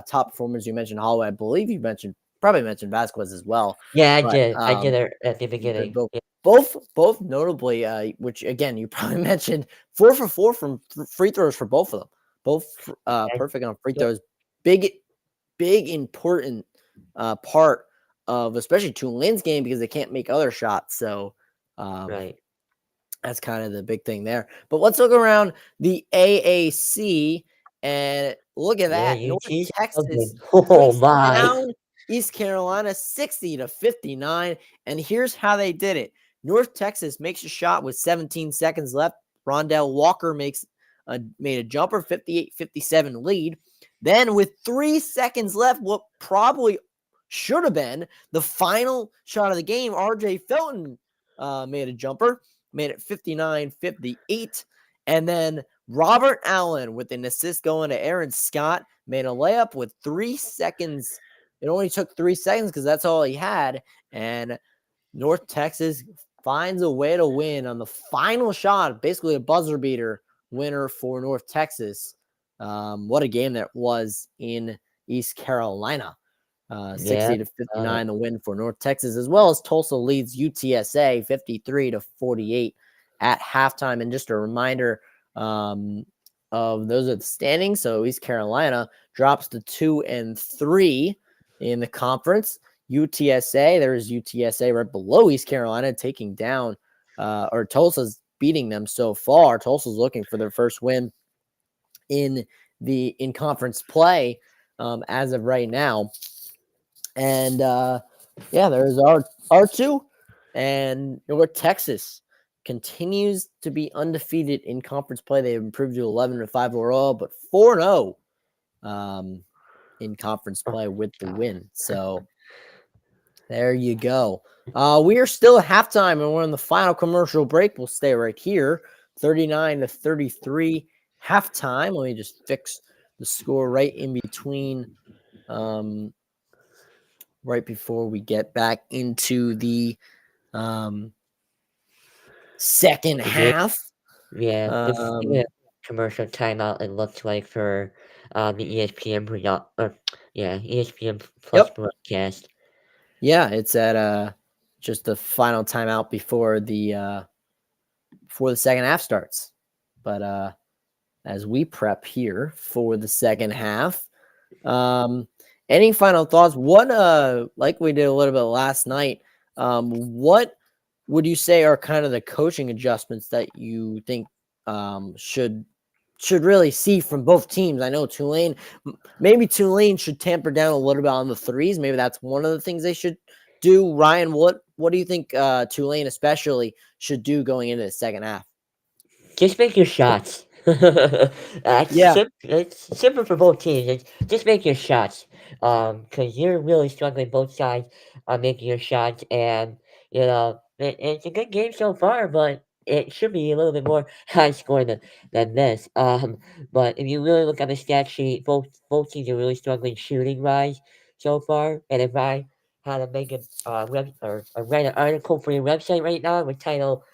top performers. You mentioned Hallway. I believe you probably mentioned Vasquez as well. Yeah, I But did. I did it at the they're beginning. Yeah, both notably, which again you probably mentioned, 4 for 4 from free throws for both of them. Both perfect on free yep, throws. Big important part of especially Tulane's game because they can't make other shots. So right. that's kind of the big thing there. But let's look around the AAC and look at Yeah, that. you North cheese Texas something. Oh takes my. down East Carolina 60 to 59. And here's how they did it. North Texas makes a shot with 17 seconds left. Rondell Walker made a jumper, 58-57 lead. Then with 3 seconds left, what probably should have been the final shot of the game, RJ Felton made a jumper, made it 59-58. And then Robert Allen with an assist going to Aaron Scott made a layup with 3 seconds. It only took 3 seconds because that's all he had. And North Texas finds a way to win on the final shot, basically a buzzer beater winner for North Texas. What a game that was in East Carolina. 60 Yeah. to 59, the win for North Texas, as well as Tulsa leads UTSA 53 to 48 at halftime. And just a reminder of those are the standings. So East Carolina drops to 2 and 3 in the conference. UTSA, there's UTSA right below East Carolina, taking down or Tulsa's beating them so far. Tulsa's looking for their first win in conference play as of right now. And there's R2. And North Texas continues to be undefeated in conference play. They've improved to 11-5 overall, but 4-0 in conference play with the win. So there you go. We are still at halftime, and we're in the final commercial break. We'll stay right here, 39 to 33 halftime. Let me just fix the score right in between. Right before we get back into the second half. Yeah, this is Um, a commercial timeout, it looks like, for the ESPN ESPN Plus yep. broadcast. Yeah, it's at just the final timeout before the second half starts. But as we prep here for the second half, any final thoughts? What like we did a little bit last night, what would you say are kind of the coaching adjustments that you think should really see from both teams? I know maybe Tulane should tamper down a little bit on the threes. Maybe that's one of the things they should do. Ryan, what do you think Tulane especially should do going into the second half? Just make your shots. Yeah. It's simple for both teams. Just make your shots. Because you're really struggling both sides on making your shots, and it's a good game so far, but it should be a little bit more high scoring than this. But if you really look at the stat sheet, both teams are really struggling shooting wise so far. And if I had to make or write an article for your website right now, it would title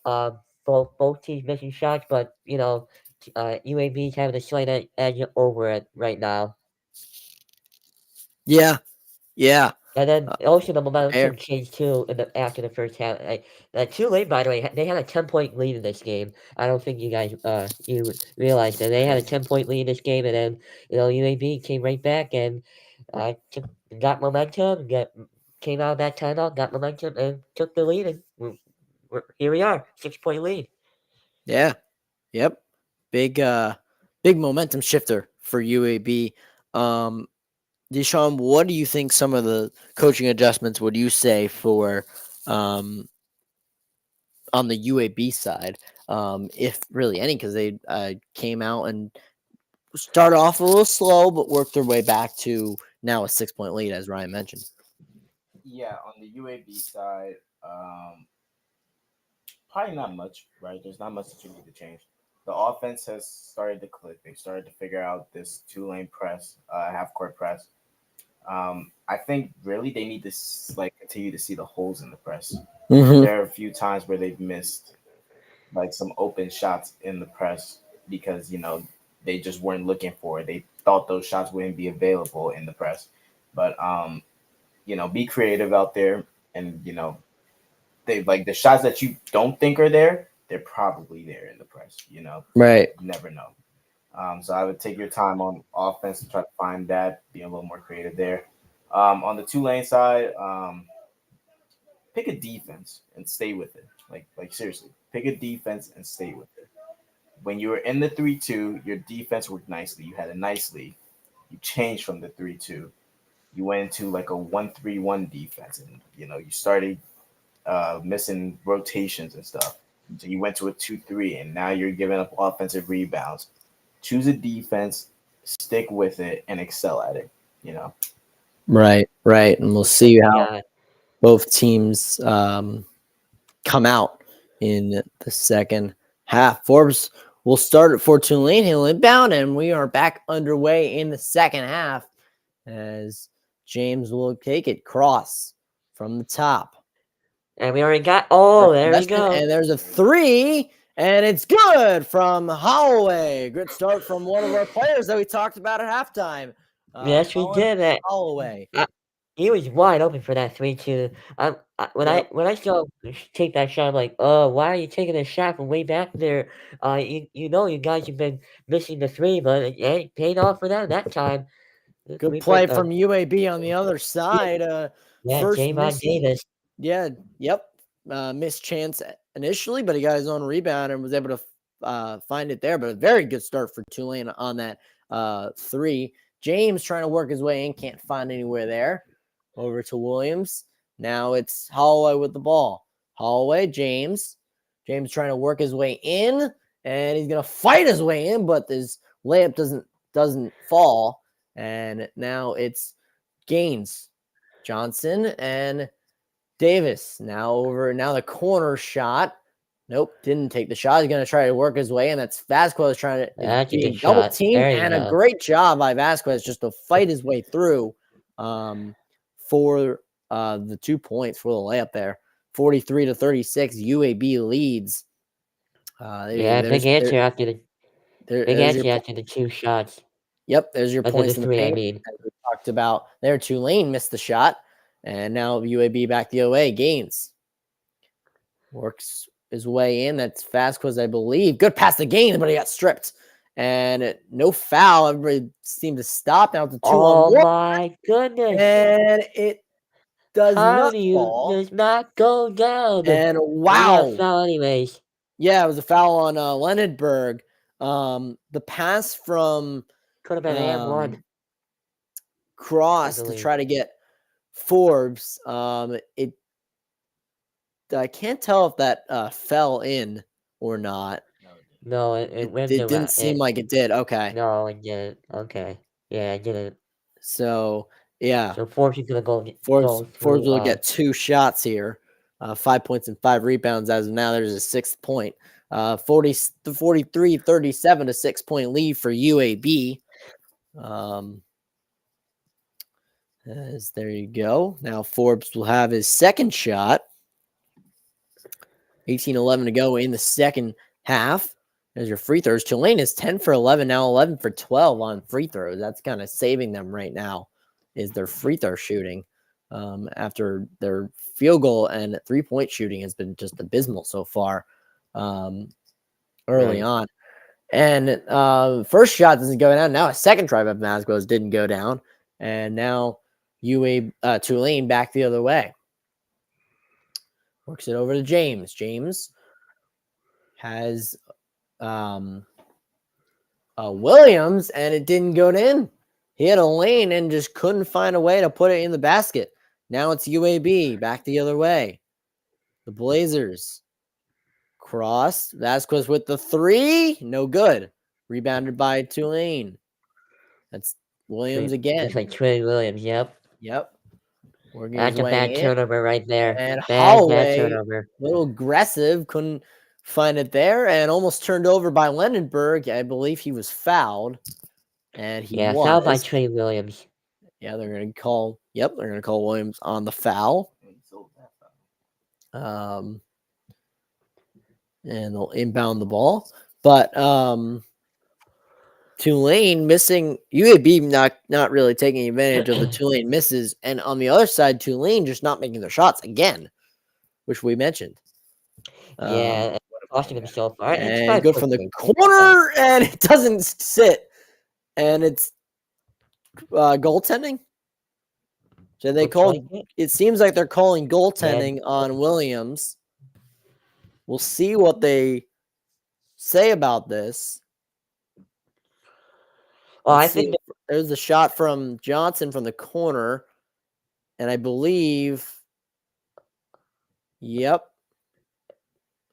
both teams missing shots, but UAB's having a slight edge over it right now. Yeah. Yeah. And then also the Fair. momentum changed too after the first half. Tulane, by the way, they had a 10 point lead in this game. I don't think you guys you realized that they had a 10 point lead in this game, and then UAB came right back and got momentum, came out of that timeout, got momentum, and took the lead, and here we are, 6 point lead. Yeah. Yep. Big momentum shifter for UAB. Deshaun, what do you think some of the coaching adjustments would you say for on the UAB side? if really any, because they came out and started off a little slow, but worked their way back to now a 6-point lead, as Ryan mentioned. Yeah, on the UAB side, probably not much, right? There's not much that you need to change. The offense has started to click. They started to figure out this two-lane press, half-court press. I think really they need to like continue to see the holes in the press. Mm-hmm. There are a few times where they've missed like some open shots in the press because they just weren't looking for it. They thought those shots wouldn't be available in the press, but be creative out there, and they like the shots that you don't think are there, they're probably there in the press. Right. You never know. So I would take your time on offense to try to find that, be a little more creative there. On the Tulane side, pick a defense and stay with it. Like seriously, pick a defense and stay with it. When you were in the 3-2, your defense worked nicely. You had a nice lead. You changed from the 3-2. You went into like a 1-3-1 defense, and you started missing rotations and stuff. So you went to a 2-3, and now you're giving up offensive rebounds. Choose a defense, stick with it, and excel at it. Right. And we'll see how Yeah. both teams come out in the second half. Forbes will start it for Tulane. He'll inbound, and we are back underway in the second half as James will take it cross from the top. And we already got, there we go. And there's a 3, and it's good from Holloway. Good start from one of our players that we talked about at halftime. Yes, we did that. Holloway. He was wide open for that 3-2. When I saw him take that shot, I'm like, why are you taking a shot from way back there? You guys have been missing the 3, but it paid off for them that time. Good play from UAB on the other side. First Javon Davis. Yeah, yep. Missed chance initially, but he got his own rebound and was able to find it there. But a very good start for Tulane on that 3. James trying to work his way in, can't find anywhere there. Over to Williams. Now it's Holloway with the ball. Holloway, James. James trying to work his way in, and he's gonna fight his way in, but his layup doesn't fall. And now it's Gaines, Johnson, and Davis. Now the corner shot. Nope, didn't take the shot. He's going to try to work his way, and that's Vasquez trying to That's a being good double shot. teamed, There you and a go. great job by Vasquez just to fight his way through for the 2 points for the layup there. 43-36, UAB leads. Big answer after the 2 shots. Yep, there's your After points the in the 3, I paint. mean. As we talked about there, Tulane missed the shot, and now UAB back the OA. Gaines works his way in. That's Vasquez, I believe. Good pass to Gaines, but he got stripped. And no foul. Everybody seemed to stop. Now it's a 2-on-1. Oh my goodness. And it does not fall. Does not go down. And We got a wow. foul anyways. Yeah, it was a foul on Leonardberg. The pass from Could have been and 1. Cross to try to get Forbes. I can't tell if that fell in or not. No, it went It didn't seem like it did. Okay. No, it didn't. Okay. Yeah, it didn't. So yeah. So Forbes is gonna go. Forbes will get 2 shots here. 5 points and 5 rebounds as of now. There's a 6th point. 43-37, a 6-point lead for UAB. As there you go. Now Forbes will have his second shot. 18-11 to go in the second half. There's your free throws. Tulane is 10 for 11, now 11 for 12 on free throws. That's kind of saving them right now, is their free throw shooting. After their field goal and 3-point shooting has been just abysmal so far early on. And first shot doesn't go down. Now a second drive of Vasquez didn't go down. And now Tulane back the other way. Works it over to James. James has Williams, and it didn't go in. He had a lane and just couldn't find a way to put it in the basket. Now it's UAB back the other way. The Blazers Cross. Vasquez with the 3. No good. Rebounded by Tulane. That's Williams again. Looks like Trey Williams. Yep. Yep. Working his That's a way bad in. turnover right there. And Bad Holloway, turnover. a little aggressive, couldn't find it there, and almost turned over by Lendenberg. I believe he was fouled, and he was. Fouled by Trey Williams. Yeah, they're going to call. Yep, they're going to call Williams on the foul. And they'll inbound the ball, but Tulane missing, UAB not really taking advantage of the Tulane misses, and on the other side, Tulane just not making their shots again, which we mentioned. Yeah, costing him so far. And good from the corner, and it doesn't sit, and it's goaltending. So they called. It seems like they're calling goaltending on Williams. We'll see what they say about this. Well, I think there's a shot from Johnson from the corner, and I believe, yep,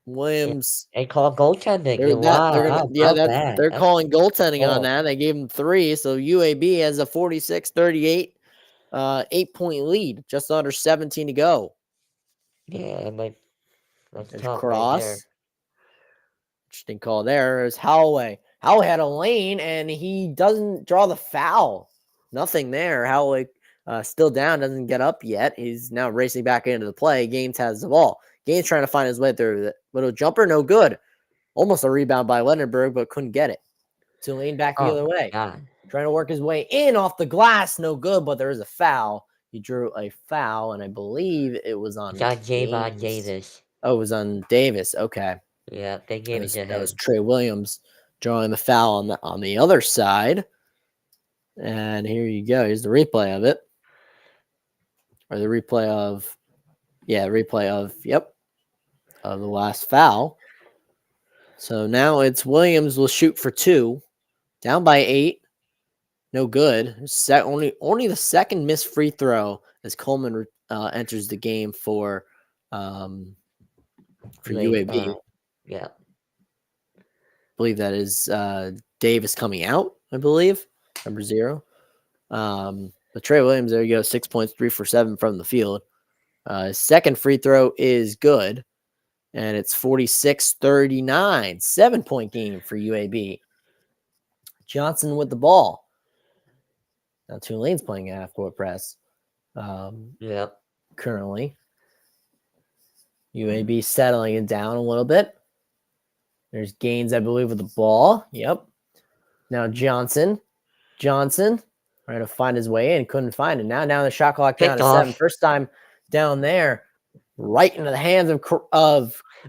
Williams. They call goaltending. They're calling goaltending on that. They gave him 3, so UAB has a 46-38, 8-point lead, just under 17 to go. Yeah, that's tough Cross. right there. Interesting call there. There's Holloway. Holloway had a lane, and he doesn't draw the foul. Nothing there. Holloway still down, doesn't get up yet. He's now racing back into the play. Gaines has the ball. Gaines trying to find his way through the little jumper. No good. Almost a rebound by Lendenberg, but couldn't get it. Tulane back the other way. God. Trying to work his way in off the glass. No good, but there is a foul. He drew a foul, and I believe it was on Javon Davis. Oh, it was on Davis. Okay. Yeah, they gave it to him. That was Trey Williams drawing the foul on the other side. And here you go. Here's the replay of it. Or the replay of the last foul. So now it's Williams will shoot for 2. Down by 8. No good. Only the second missed free throw as Coleman enters the game for UAB. Yeah. I believe that is Davis coming out, I believe. Number 0. But Trey Williams, there you go. 6 points, 3 for 7 from the field. His second free throw is good. And it's 46-39. 7-point game for UAB. Johnson with the ball. Now Tulane's playing a half-court press. Currently. UAB settling it down a little bit. There's Gaines, I believe, with the ball. Yep. Now Johnson trying to find his way in. Couldn't find it. Now down the shot clock down to 7. First time down there. Right into the hands of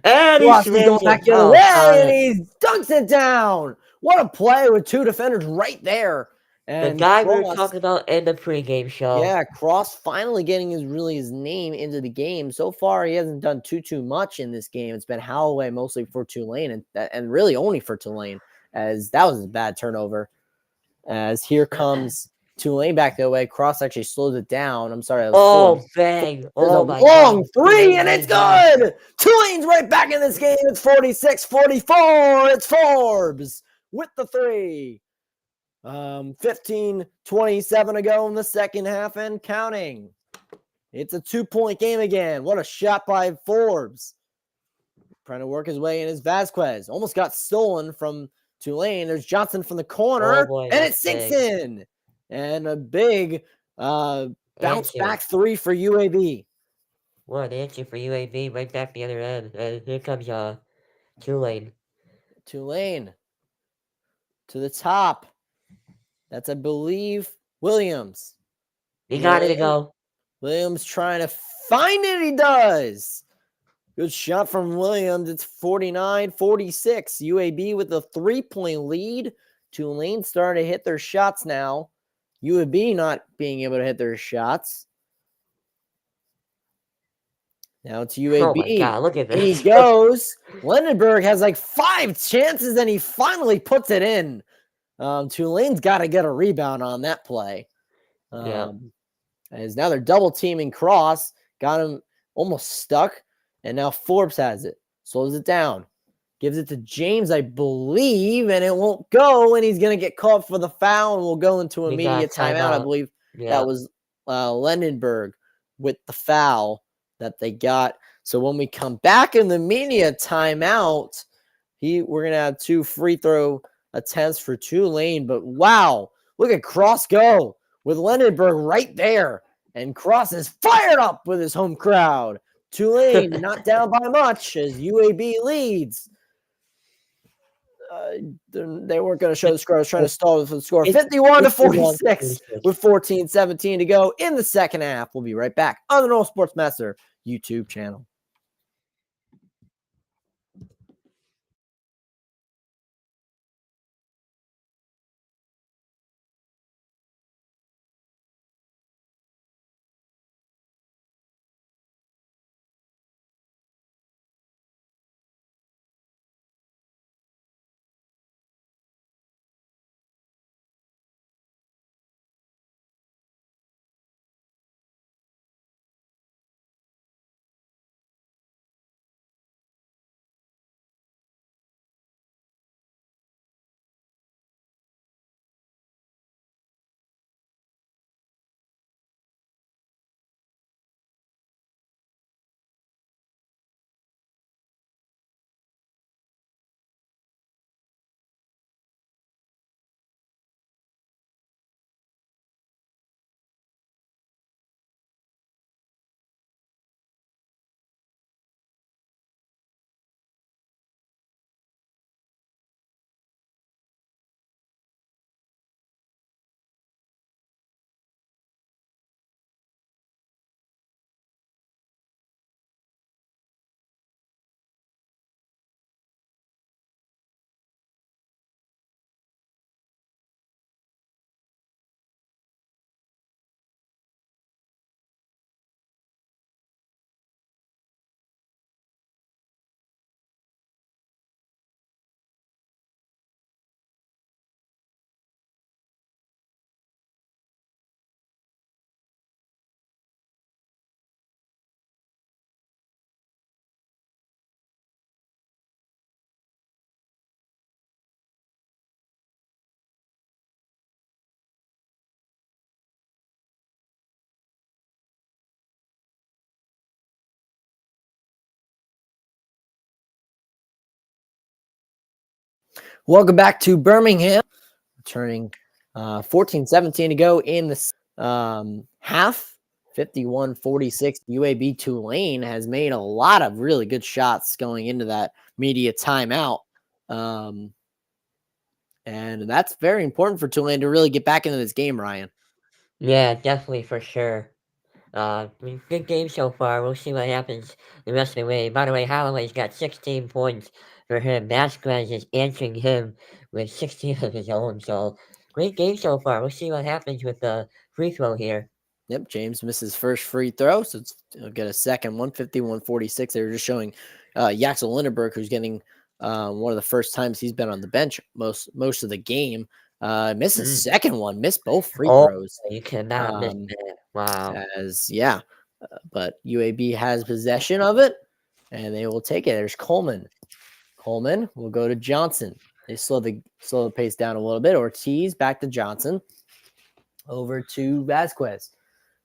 and he's going back the other way, and he dunks it down. What a play with 2 defenders right there. And the guy we were talking about in the pregame show. Yeah, Cross finally getting his name into the game. So far, he hasn't done too much in this game. It's been Holloway mostly for Tulane, and really only for Tulane, as that was a bad turnover. As here comes Tulane back the way. Cross actually slows it down. I'm sorry. Bang. There's a long 3, and it's good. Tulane's right back in this game. It's 46-44. It's Forbes with the 3. 15:27 to go in the second half and counting. It's a 2-point game again. What a shot by Forbes. Trying to work his way in is Vasquez. Almost got stolen from Tulane. There's Johnson from the corner, and it sinks in. And a big bounce back 3 for UAB. What an answer for UAB right back the other end. And here comes Tulane. Tulane to the top. That's, I believe, Williams. He got it to go. Williams trying to find it. He does. Good shot from Williams. It's 49-46. UAB with a 3-point lead. Tulane starting to hit their shots now. UAB not being able to hit their shots. Now it's UAB. Oh my God, look at this. He goes. Lendenberg has like 5 chances, and he finally puts it in. Tulane's got to get a rebound on that play. As now they're double teaming Cross. Got him almost stuck. And now Forbes has it. Slows it down. gives it to James, I believe, and it won't go, and he's going to get called for the foul, and we'll go into We got immediate timeout. I believe that was Lendenberg with the foul that they got. So when we come back in the media timeout, we're going to have 2 free throw attempts for Tulane. But wow, look at Cross go with Lendenberg right there. And Cross is fired up with his home crowd. Tulane not down by much as UAB leads. They weren't going to show the score. I was trying to stall for the score. 51-46 with 14-17 to go in the second half. We'll be right back on the Normal Sports Master YouTube channel. Welcome back to Birmingham. Turning 14-17 to go in the half. 51-46. UAB Tulane has made a lot of really good shots going into that media timeout. And that's very important for Tulane to really get back into this game, Ryan. Yeah, definitely for sure. Good game so far. We'll see what happens the rest of the way. By the way, Holloway's got 16 points for him. Vasquez is answering him with 16 of his own. So, great game so far. We'll see what happens with the free throw here. Yep, James misses first free throw, so it'll get a second one, 51-46. They were just showing Yaxel Lindenberg, who's getting one of the first times he's been on the bench most of the game. Missed a second one, missed both free throws. You cannot miss that. Wow. But UAB has possession of it, and they will take it. There's Coleman. Coleman will go to Johnson. They slow the pace down a little bit. Ortiz back to Johnson. Over to Vasquez.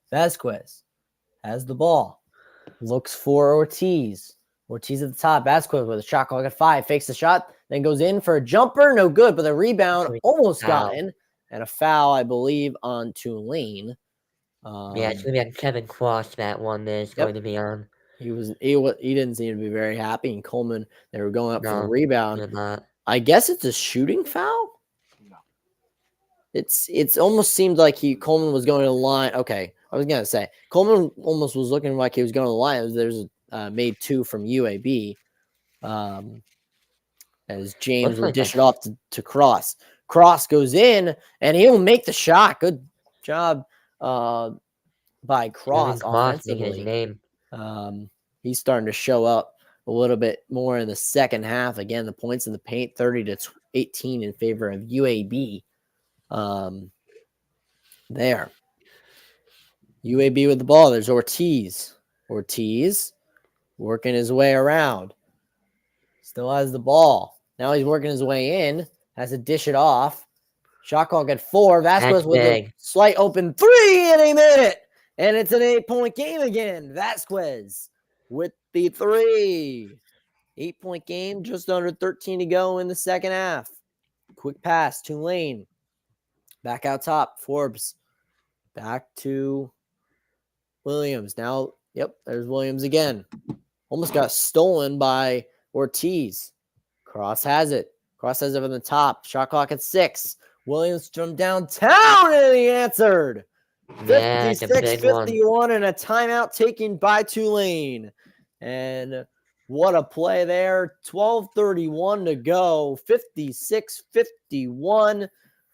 Vasquez has the ball. Looks for Ortiz. Ortiz at the top. Vasquez with a shot clock at 5. Fakes the shot. Then goes in for a jumper. No good, but the rebound almost got in. And a foul, I believe, on Tulane. Yeah, it's going to be on Kevin Cross, that one is going to be on. He didn't seem to be very happy. And Coleman, they were going up for the rebound. I guess it's a shooting foul. It's almost seemed like Coleman was going to the line. Okay, I was gonna say Coleman almost was looking like he was going to the line. There's made 2 from UAB, as James will dish it off to Cross. Cross goes in and he'll make the shot. Good job by Cross offensively. He's starting to show up a little bit more in the second half. Again, the points in the paint 30-18 in favor of UAB. There. UAB with the ball. There's Ortiz. Ortiz working his way around. Still has the ball. Now he's working his way in. Has to dish it off. Shot clock at 4. Vasquez That's with a big. slight open 3 in a minute. And it's an 8-point game again. Vasquez with the 3. 8-point game, just under 13 to go in the second half. Quick pass, Tulane. Back out top, Forbes. Back to Williams. Now, yep, there's Williams again. Almost got stolen by Ortiz. Cross has it. Cross has it from the top. Shot clock at 6. Williams from downtown, and he answered. Yeah, it's a big one. 56-51 and a timeout taken by Tulane. And what a play there. 12:31 to go. 56-51.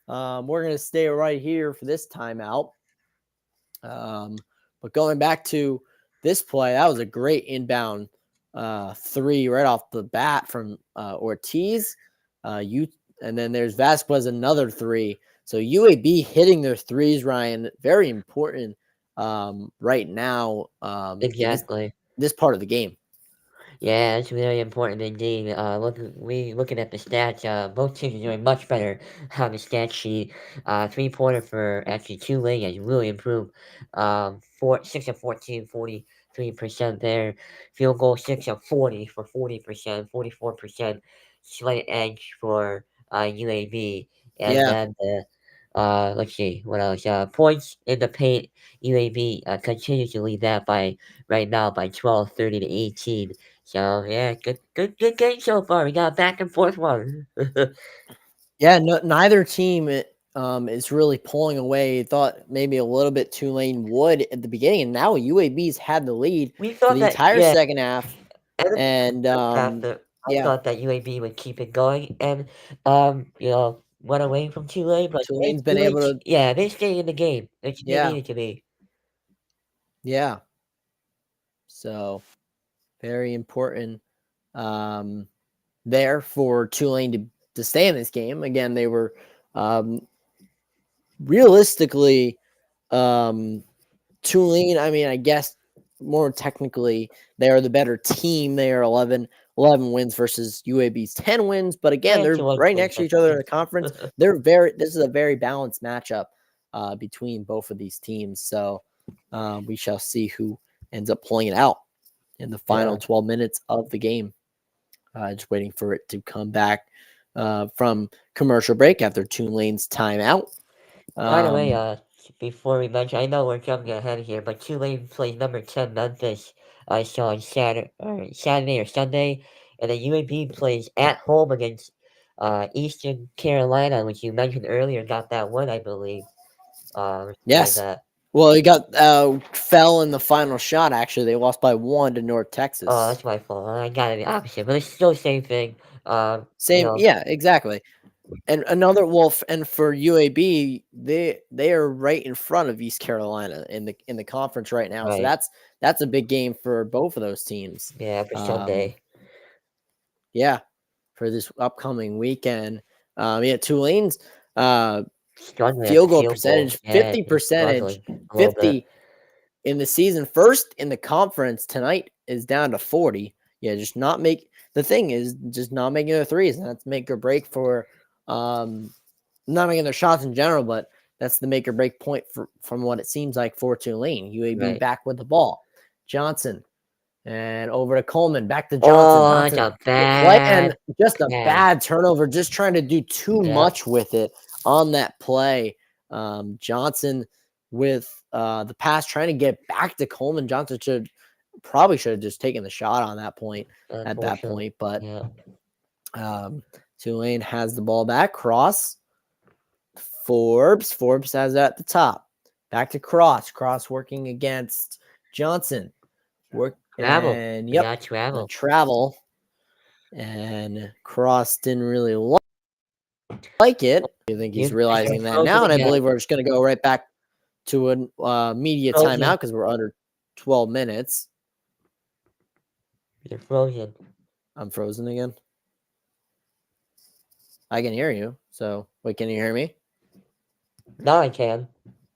We're going to stay right here for this timeout. But going back to this play, that was a great inbound 3 right off the bat from Ortiz. And then there's Vasquez, another 3. So UAB hitting their 3s, Ryan, very important right now. Exactly. This part of the game. Yeah, it's very important indeed. Looking at the stats, both teams are doing much better on the stat sheet. 3-pointer for actually Tulane has really improved. 6 of 14, 43% there. Field goal 6 of 40 for 40%, 44%. Slight edge for UAB, and then let's see what else. Points in the paint. UAB continues to lead that by right now by 12, 30 to 18. So yeah, good game so far. We got a back and forth one. Yeah, neither team is really pulling away. Thought maybe a little bit Tulane would at the beginning, and now UAB's had the lead We for thought the that entire yeah, second half. And after I yeah, thought that UAB would keep it going and went away from Tulane, but Tulane's been able to. they stay in the game, which they Yeah, needed to be. yeah. So very important there for Tulane to stay in this game. Again, they were realistically Tulane, I mean, I guess more technically, they are the better team. They are 11 wins versus UAB's 10 wins. But again, Yeah, they're Tulane right plays next to each other in the technically. conference. This is a very balanced matchup between both of these teams. So we shall see who ends up pulling it out in the final 12 minutes of the game. Just waiting for it to come back from commercial break after Tulane's timeout. By the way, before we mention, I know we're jumping ahead here, but Tulane plays number 10 Memphis. I saw on Saturday or Sunday, and then UAB plays at home against Eastern Carolina, which you mentioned earlier, got that one, I believe. Yes. That. Well, he got fell in the final shot. Actually, they lost by 1 to North Texas. Oh, that's my fault. I got it the opposite, but it's still the same thing. Same, yeah, exactly. And another wolf, and for UAB, they are right in front of East Carolina in the conference right now. Right. So that's a big game for both of those teams. Yeah, for Sunday. Yeah, for this upcoming weekend. Tulane's field goal percentage, 50%, 50 in the season. First in the conference tonight is down to 40. Yeah, the thing is just not making their threes, and that's make or break for not making their shots in general, but that's the make or break point from what it seems like for Tulane. UAB back with the ball. Johnson and over to Coleman, back to Johnson. Johnson. Bad bad turnover, just trying to do too much with it on that play. Johnson with the pass, trying to get back to Coleman. Johnson should have just taken the shot on that point at that point, but Tulane has the ball back. Cross. Forbes has it at the top. Back to Cross working against Johnson. Travel. And travel. And Cross didn't really like it. I think he's realizing that now, and I believe we're just going to go right back to a media timeout because we're under 12 minutes. You're frozen. I'm frozen again. I can hear you. So, wait, can you hear me? Now I can.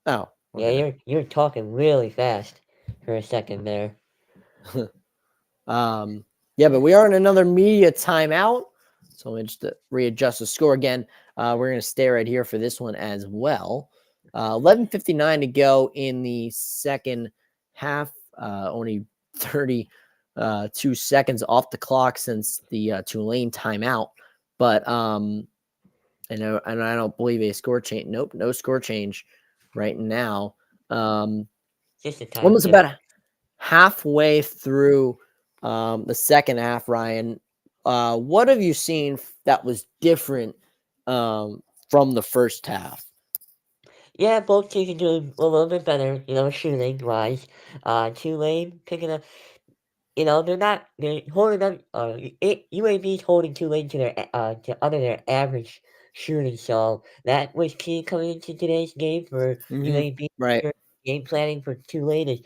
Oh, okay. Yeah, you're talking really fast for a second there. Yeah, but we are in another media timeout. So let me just readjust the score again. We're going to stay right here for this one as well. 11:59 to go in the second half. Only 32 seconds off the clock since the Tulane timeout. But and I don't believe a score change. Nope, no score change right now. Just a time. Almost Yeah. about halfway through the second half, Ryan. What have you seen that was different from the first half? Yeah, both teams are doing a little bit better, shooting wise. Tulane picking up, they're holding them. UAB's holding Tulane to to under their average shooting. So that was key coming into today's game for UAB. Right. Game planning for Tulane is,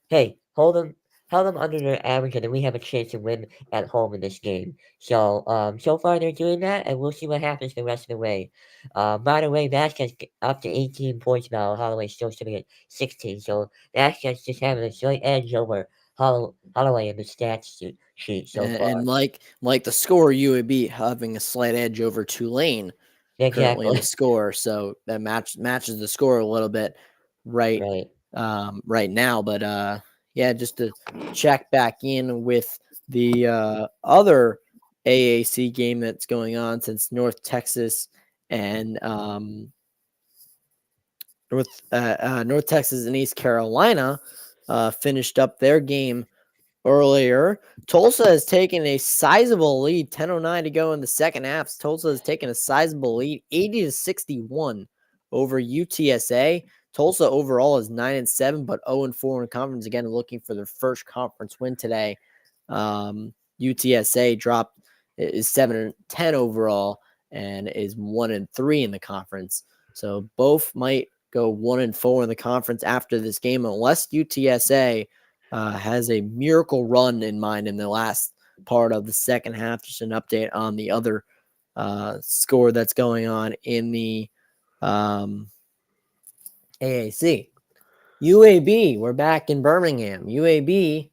hey, hold them under their average, and then we have a chance to win at home in this game. So, so far they're doing that, and we'll see what happens the rest of the way. By the way, Vasquez up to 18 points now. Holloway still sitting at 16. So Vasquez just having a slight edge over Holloway in the stats sheet so far. And like the score, UAB having a slight edge over Tulane currently in Exactly. the score, so that matches the score a little bit right Right. right now. But yeah, just to check back in with the other AAC game that's going on, since North Texas and North Texas and East Carolina finished up their game earlier. Tulsa has taken a sizable lead, 10:09 to go in the second half. Tulsa has taken a sizable lead, 80-61 over UTSA. Tulsa overall is 9-7, but 0-4 in conference. Again, looking for their first conference win today. UTSA is 7-10 overall and is 1-3 in the conference. So both might go 1-4 in the conference after this game, unless UTSA has a miracle run in mind in the last part of the second half. Just an update on the other score that's going on in the AAC. UAB, we're back in Birmingham. UAB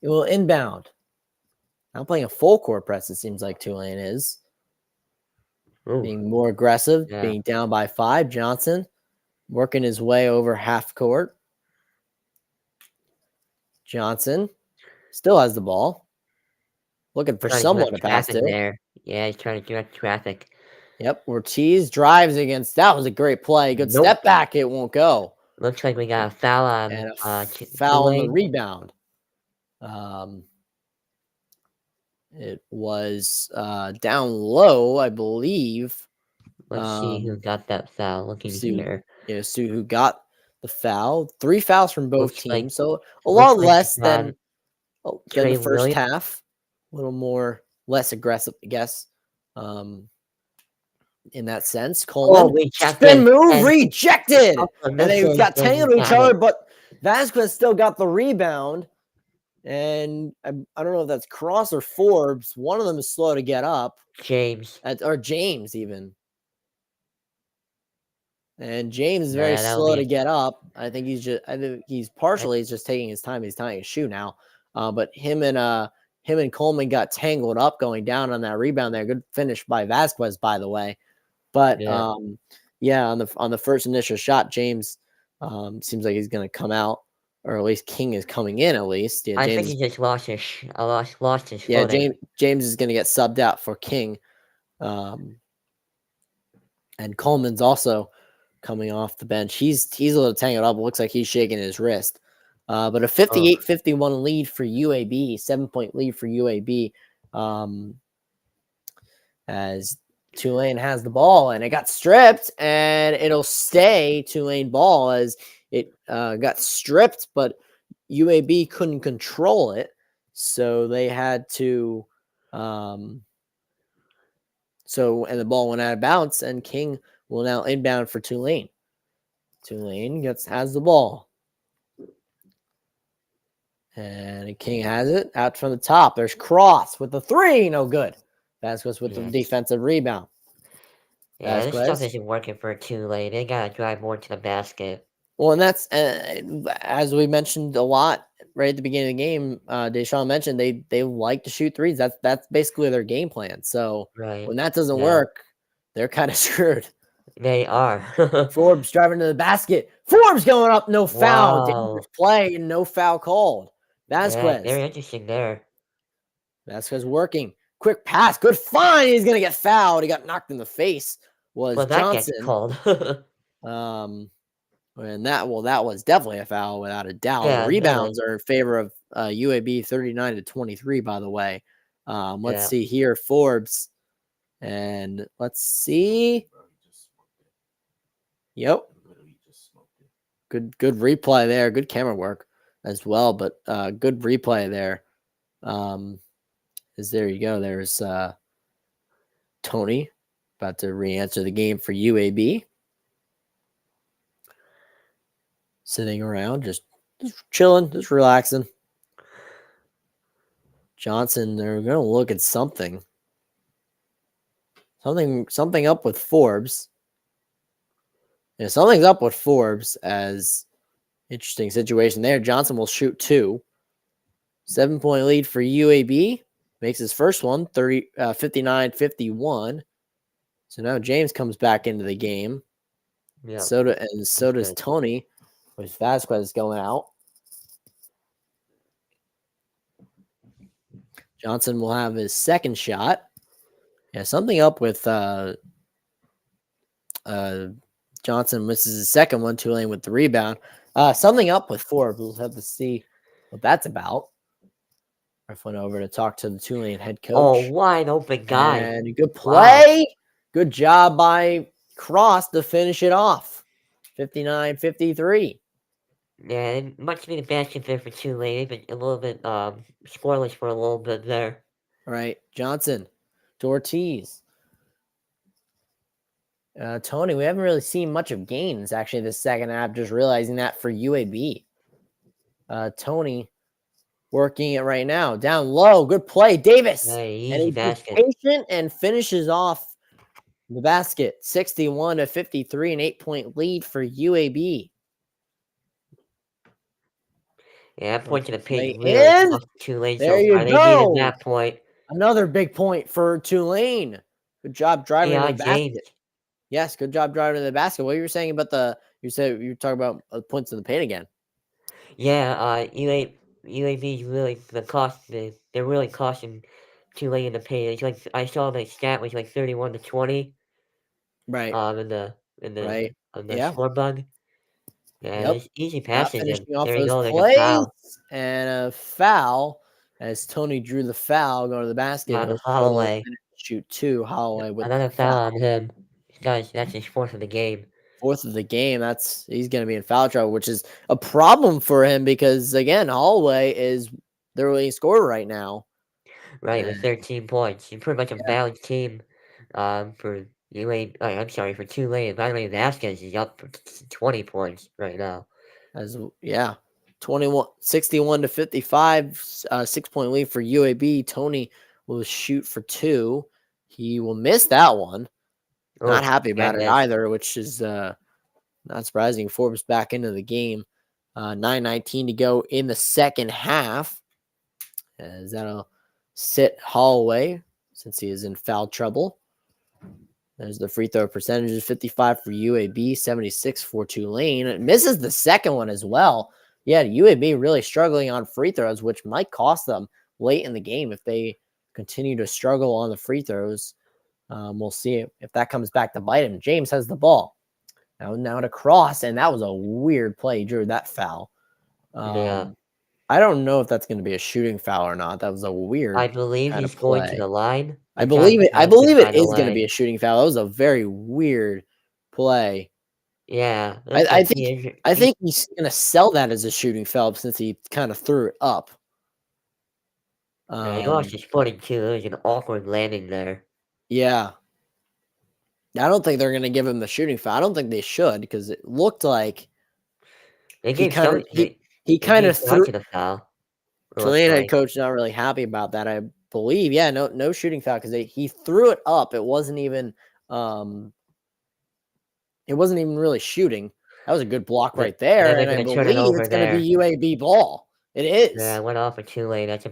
will inbound. Now playing a full court press, it seems like Tulane is. Ooh, Being more aggressive, yeah. being down by 5. Johnson working his way over half court. Johnson still has the ball. Looking for Trying to someone direct to pass traffic to. there. Yeah, he's trying to direct traffic. Yep, Ortiz drives against. That was a great play. Good Nope. step back. It won't go. Looks like we got a foul on And a foul on the Tulane. rebound. It was down low, I believe. Let's see who got that foul. Looking here. See who got the foul. 3 fouls from both Looks like teams, so a looks lot like less it's on than the Trey first Williams. half. A little more less aggressive, I guess. In that sense, Coleman spin move rejected, and they got tangled to each other. But Vasquez still got the rebound, and I don't know if that's Cross or Forbes. One of them is slow to get up. James even. And James is very slow to get up. I think he's partially just taking his time. He's tying his shoe now. But him and Coleman got tangled up going down on that rebound there. Good finish by Vasquez, by the way. But on the first initial shot, James seems like he's going to come out, or at least King is coming in. At least, I think he just lost his footing. Yeah, James is going to get subbed out for King, and Coleman's also coming off the bench. He's a little tangled up. It looks like he's shaking his wrist. But a 58-51 lead for UAB, 7-point lead for UAB, as Tulane has the ball, and it got stripped, and it'll stay Tulane ball as it got stripped, but UAB couldn't control it, so they had to and the ball went out of bounds, and King will now inbound for Tulane. Tulane has the ball, and King has it out from the top. There's Cross with the 3, no good. Vasquez with the defensive rebound. Yeah, this stuff isn't working for Tulane. They gotta drive more to the basket. Well, and that's as we mentioned a lot right at the beginning of the game, Deshaun mentioned they like to shoot threes. That's basically their game plan. So Right. when that doesn't Yeah. work, they're kind of screwed. They are. Forbes driving to the basket. Forbes going up, no foul. Wow. Dangerous play and no foul called. Yeah, Vasquez. very interesting there. Vasquez working. Quick pass. Good find. He's gonna get fouled. He got knocked in the face. Was Well, that gets Johnson. called. And that was definitely a foul without a doubt. Yeah, The rebounds are in favor of UAB 39-23, by the way. Let's Yeah. see here, Forbes. And let's see. Yep. Good replay there. Good camera work as well, but good replay there. There you go. There's Tony about to re-answer the game for UAB. Sitting around, just chilling, just relaxing. Johnson, they're going to look at something. Something up with Forbes. Yeah, something's up with Forbes as interesting situation there. Johnson will shoot 2. 7-point lead for UAB. Makes his first one, 59-51. So now James comes back into the game. Yeah. So does Tony, with Vasquez going out. Johnson will have his second shot. Yeah, something up with Johnson misses his second one. Tulane with the rebound. Something up with Forbes. We'll have to see what that's about. I went over to talk to the Tulane head coach. Oh, wide open guy. And good play. Wow. Good job by Cross to finish it off. 59-53. Yeah, it must be the basket there for Tulane, but a little bit scoreless for a little bit there. Right. Johnson to Ortiz. Tony, we haven't really seen much of gains actually this second half, just realizing that for UAB. Tony working it right now. Down low. Good play. Davis. Yeah, easy and he's basket. patient and finishes off the basket. 61-53, an 8-point lead for UAB. Yeah, that point to the paint They really tough for Tulane There so you far. They go. needed that point. Another big point for Tulane. Good job driving to the James. basket. Yes, good job driving to the basket. What you were saying about you said you were talking about points in the paint again. Yeah, UAB's really they're really costing Tulane in the paint. It's like I saw the stat was like 31-20. Right. In the Right. on the Yeah. score bug. Yeah, it's easy Not passing. And finishing off there you those go. There's a plays. foul. And a foul as Tony drew the foul, going to the basket. On He'll Holloway. shoot 2. Holloway with Another foul on him. Guys, that's his 4th of the game. 4th of the game. He's going to be in foul trouble, which is a problem for him because again, Holloway is their leading scorer right now. Right, with 13 points. He's pretty much a balanced team for UAB. I'm sorry, for Tulane. By the way, Vasquez is up for 20 points right now. 61-55, 6-point lead for UAB. Tony will shoot for 2. He will miss that one. Not happy about it either, which is not surprising. Forbes back into the game. 9:19 to go in the second half. As that'll sit Holloway since he is in foul trouble. There's the free throw percentages: 55 for UAB, 76 for Tulane. It misses the second one as well. Yeah, UAB really struggling on free throws, which might cost them late in the game if they continue to struggle on the free throws. We'll see if that comes back to bite him. James has the ball. Now to Cross, and that was a weird play. He drew that foul. I don't know if that's going to be a shooting foul or not. That was a weird. I believe he's going to the line. I believe it is going to be a shooting foul. That was a very weird play. Yeah, I think he's going to sell that as a shooting foul since he kind of threw it up. He lost his footing too. There was an awkward landing there. Yeah. I don't think they're going to give him the shooting foul. I don't think they should because it looked like he kind of threw the foul. Tulane head coach not really happy about that, I believe. Yeah, no shooting foul because he threw it up. It wasn't even really shooting. That was a good block right there, and I believe it's going to be UAB ball It is. Yeah, went off for Tulane. That's a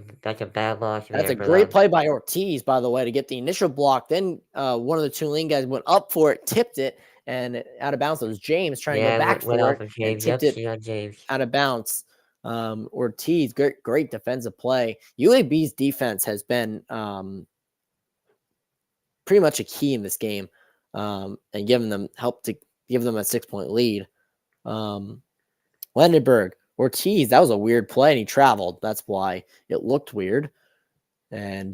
bad loss. That's there a for great them. play by Ortiz, by the way, to get the initial block. Then one of the Tulane guys went up for it, tipped it, and out of bounds. It was James trying to go back went for off it of and James. tipped Yep, it James. out of bounds. Ortiz, great defensive play. UAB's defense has been pretty much a key in this game, and giving them help to give them a 6-point lead. Lendenberg, Ortiz, that was a weird play, and he traveled. That's why it looked weird. And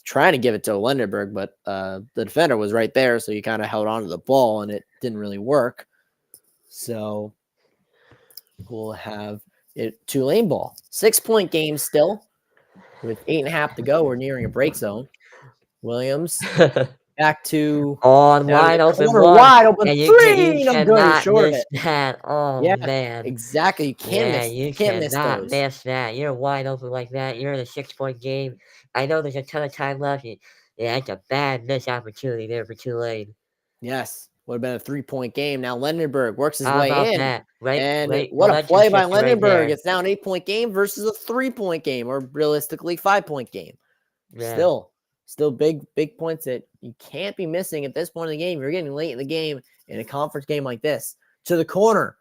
trying to give it to Lendenberg, but the defender was right there, so he kind of held on to the ball, and it didn't really work. So we'll have it Tulane ball. 6-point game still, with 8.5 to go. We're nearing a break zone. Williams back to on down to wide the open corner, one. wide open And three. No should good. He's not short of miss it. that. Oh Yeah, man. exactly. You can't Yeah, miss. you Can't miss cannot those. miss that. You're wide open like that. You're in a 6-point game. I know there's a ton of time left. Yeah, it's a bad missed opportunity there for Tulane. Yes, would have been a 3-point game. Now Lendenberg works his How about way in. that? Right, And right. what a Momentum play by shift right Lendenberg. there. It's now an 8-point game versus a 3-point game, or realistically 5-point game. Yeah. Still big points that you can't be missing at this point in the game. You're getting late in the game in a conference game like this. To the corner,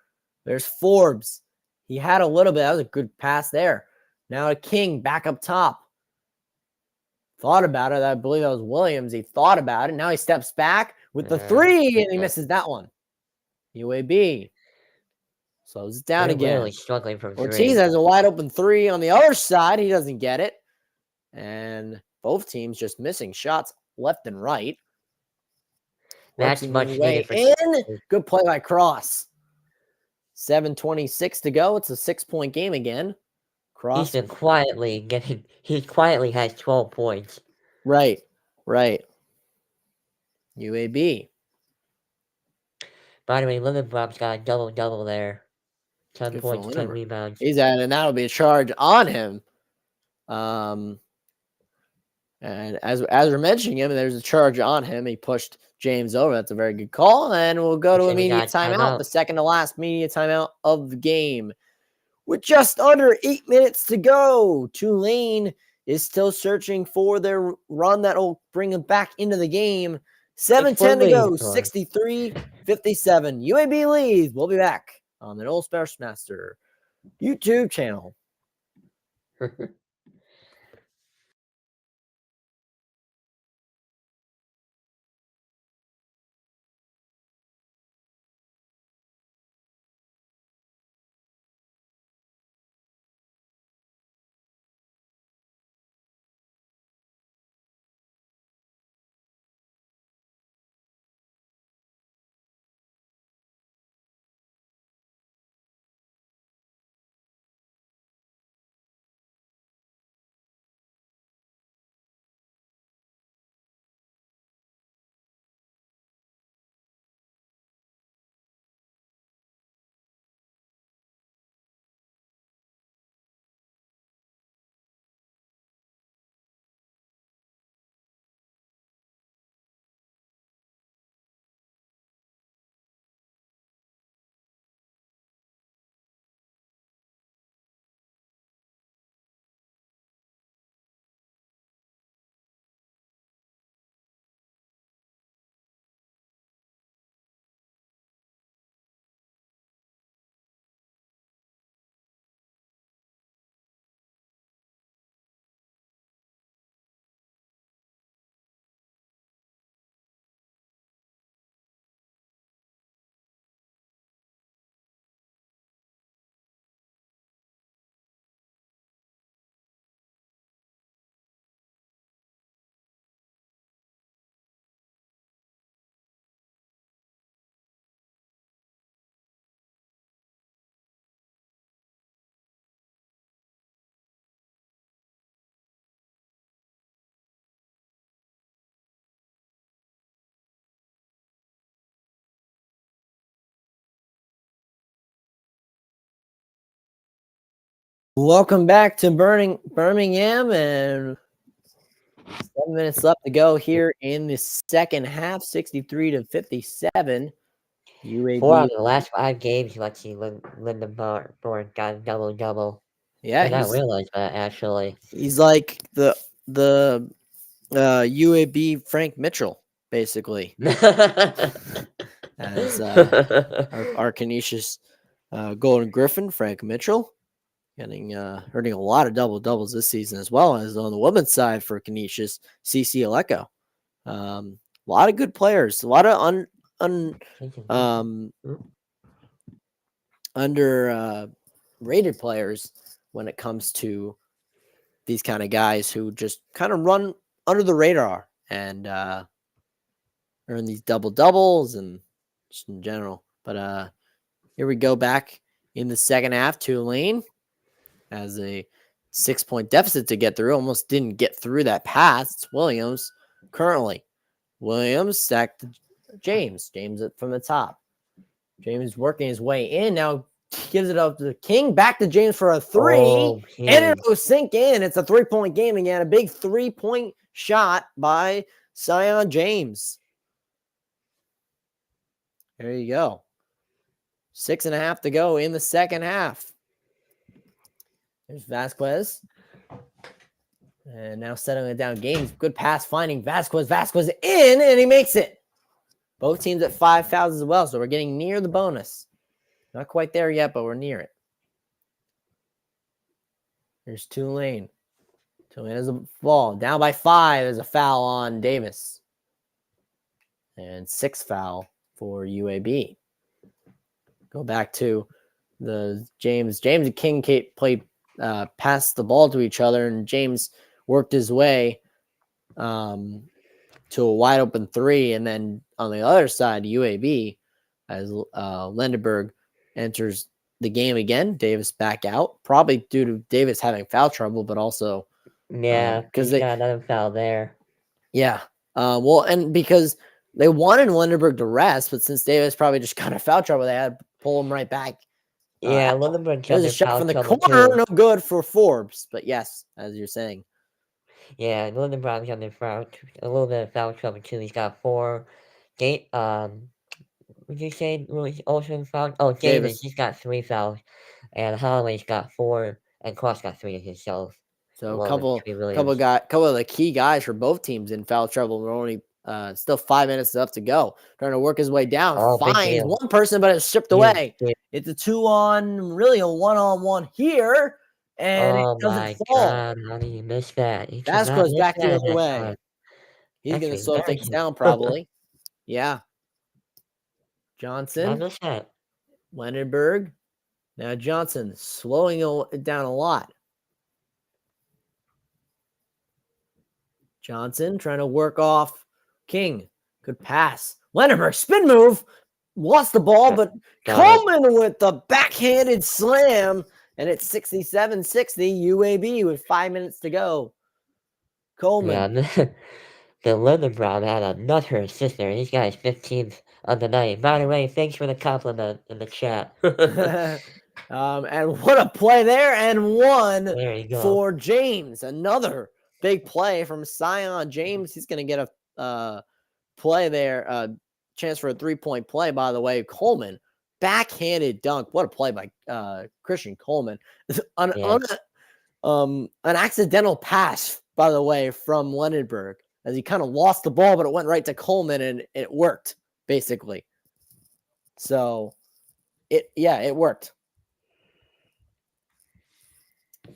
there's Forbes. He had a little bit. That was a good pass there. Now to King back up top. Thought about it. I believe that was Williams. He thought about it. Now he steps back with the 3, and he misses that one. UAB slows it down They're again. really struggling from Ortiz 3. has a wide open 3 on the other side. He doesn't get it. And both teams just missing shots left and right. That's Working much his way needed for in. Good play by Cross. 7:26 to go. It's a 6-point game again. Cross. He's quietly has 12 points. Right. UAB. By the way, Lindenbaum's got a double-double there. 10 Good for points, 10 Lindenberg. rebounds. He's at it, and that'll be a charge on him. And as we're mentioning him, there's a charge on him. He pushed James over. That's a very good call. And we'll go to immediate timeout, the second to last media timeout of the game. With just under 8 minutes to go, Tulane is still searching for their run that will bring them back into the game. 7:10 to go, 63-57. UAB leads. We'll be back on the Old Master YouTube channel. Welcome back to Birmingham, and 7 minutes left to go here in the second half, 63-57. UAB. 4 out of the last 5 games, let's see, Lindenbaum got a double-double. Yeah, I not realize that actually. he's like the UAB Frank Mitchell, basically, as our Canisius Golden Griffin, Frank Mitchell, earning a lot of doubles this season, as well as on the women's side for Canisius, CC Aleko. A lot of good players, a lot of underrated players when it comes to these kind of guys who just kind of run under the radar and earn these doubles and just in general. But here we go back in the second half. Tulane has a 6-point deficit to get through. Almost didn't get through that pass. It's Williams currently. Williams stacked to James. James from the top. James working his way in. Now gives it up to King. Back to James for a three. Oh, and it'll sink in. It's a 3-point game again. A big 3-point shot by Zion James. There you go. 6.5 to go in the second half. There's Vasquez. And now settling it down. Games. Good pass finding Vasquez. Vasquez in, and he makes it. Both teams at 5 fouls as well, so we're getting near the bonus. Not quite there yet, but we're near it. There's Tulane. Tulane has a ball. Down by 5. There's a foul on Davis. And 6 foul for UAB. Go back to the James. James and King played passed the ball to each other, and James worked his way to a wide open 3. And then on the other side, UAB, as Lindenberg enters the game again, Davis back out, probably due to Davis having foul trouble, but also because they got another foul there. Yeah. Well, and because they wanted Lindenberg to rest, but since Davis probably just got a foul trouble, they had to pull him right back. Yeah, Lindenberg there's a shot from the corner, no good for Forbes. But yes, as you're saying. Yeah, Lindenberg's on the front, a little bit of foul trouble too. He's got 4. Would you say was also fouled? Oh, Davis, he's got 3 fouls, and Holloway's got 4, and Cross got 3 himself. So a couple of the key guys for both teams in foul trouble. We're only still 5 minutes left to go. Trying to work his way down. Finds one person, but it's stripped away. It's a 2-on, really a 1-on-1 here. And it doesn't fall. God, how do you miss that? Vasquez back the other way. He's going to slow things down probably. Yeah. Johnson. Lindenberg. Now Johnson slowing it down a lot. Johnson trying to work off King. Good pass. Lindenberg spin move. Lost the ball, but Coleman with the backhanded slam. And it's 67-60 UAB with 5 minutes to go. Coleman. Yeah, the Lindenberg had another assist there. He's got his 15th of the night. By the way, thanks for the compliment in the chat. And what a play there. And one for James. Another big play from Zion James. He's going to get a play there. Chance for a 3-point play, by the way. Coleman. Backhanded dunk. What a play by Christian Coleman. An accidental pass, by the way, from Lindenberg, as he kind of lost the ball, but it went right to Coleman, and it worked, basically. So, it worked.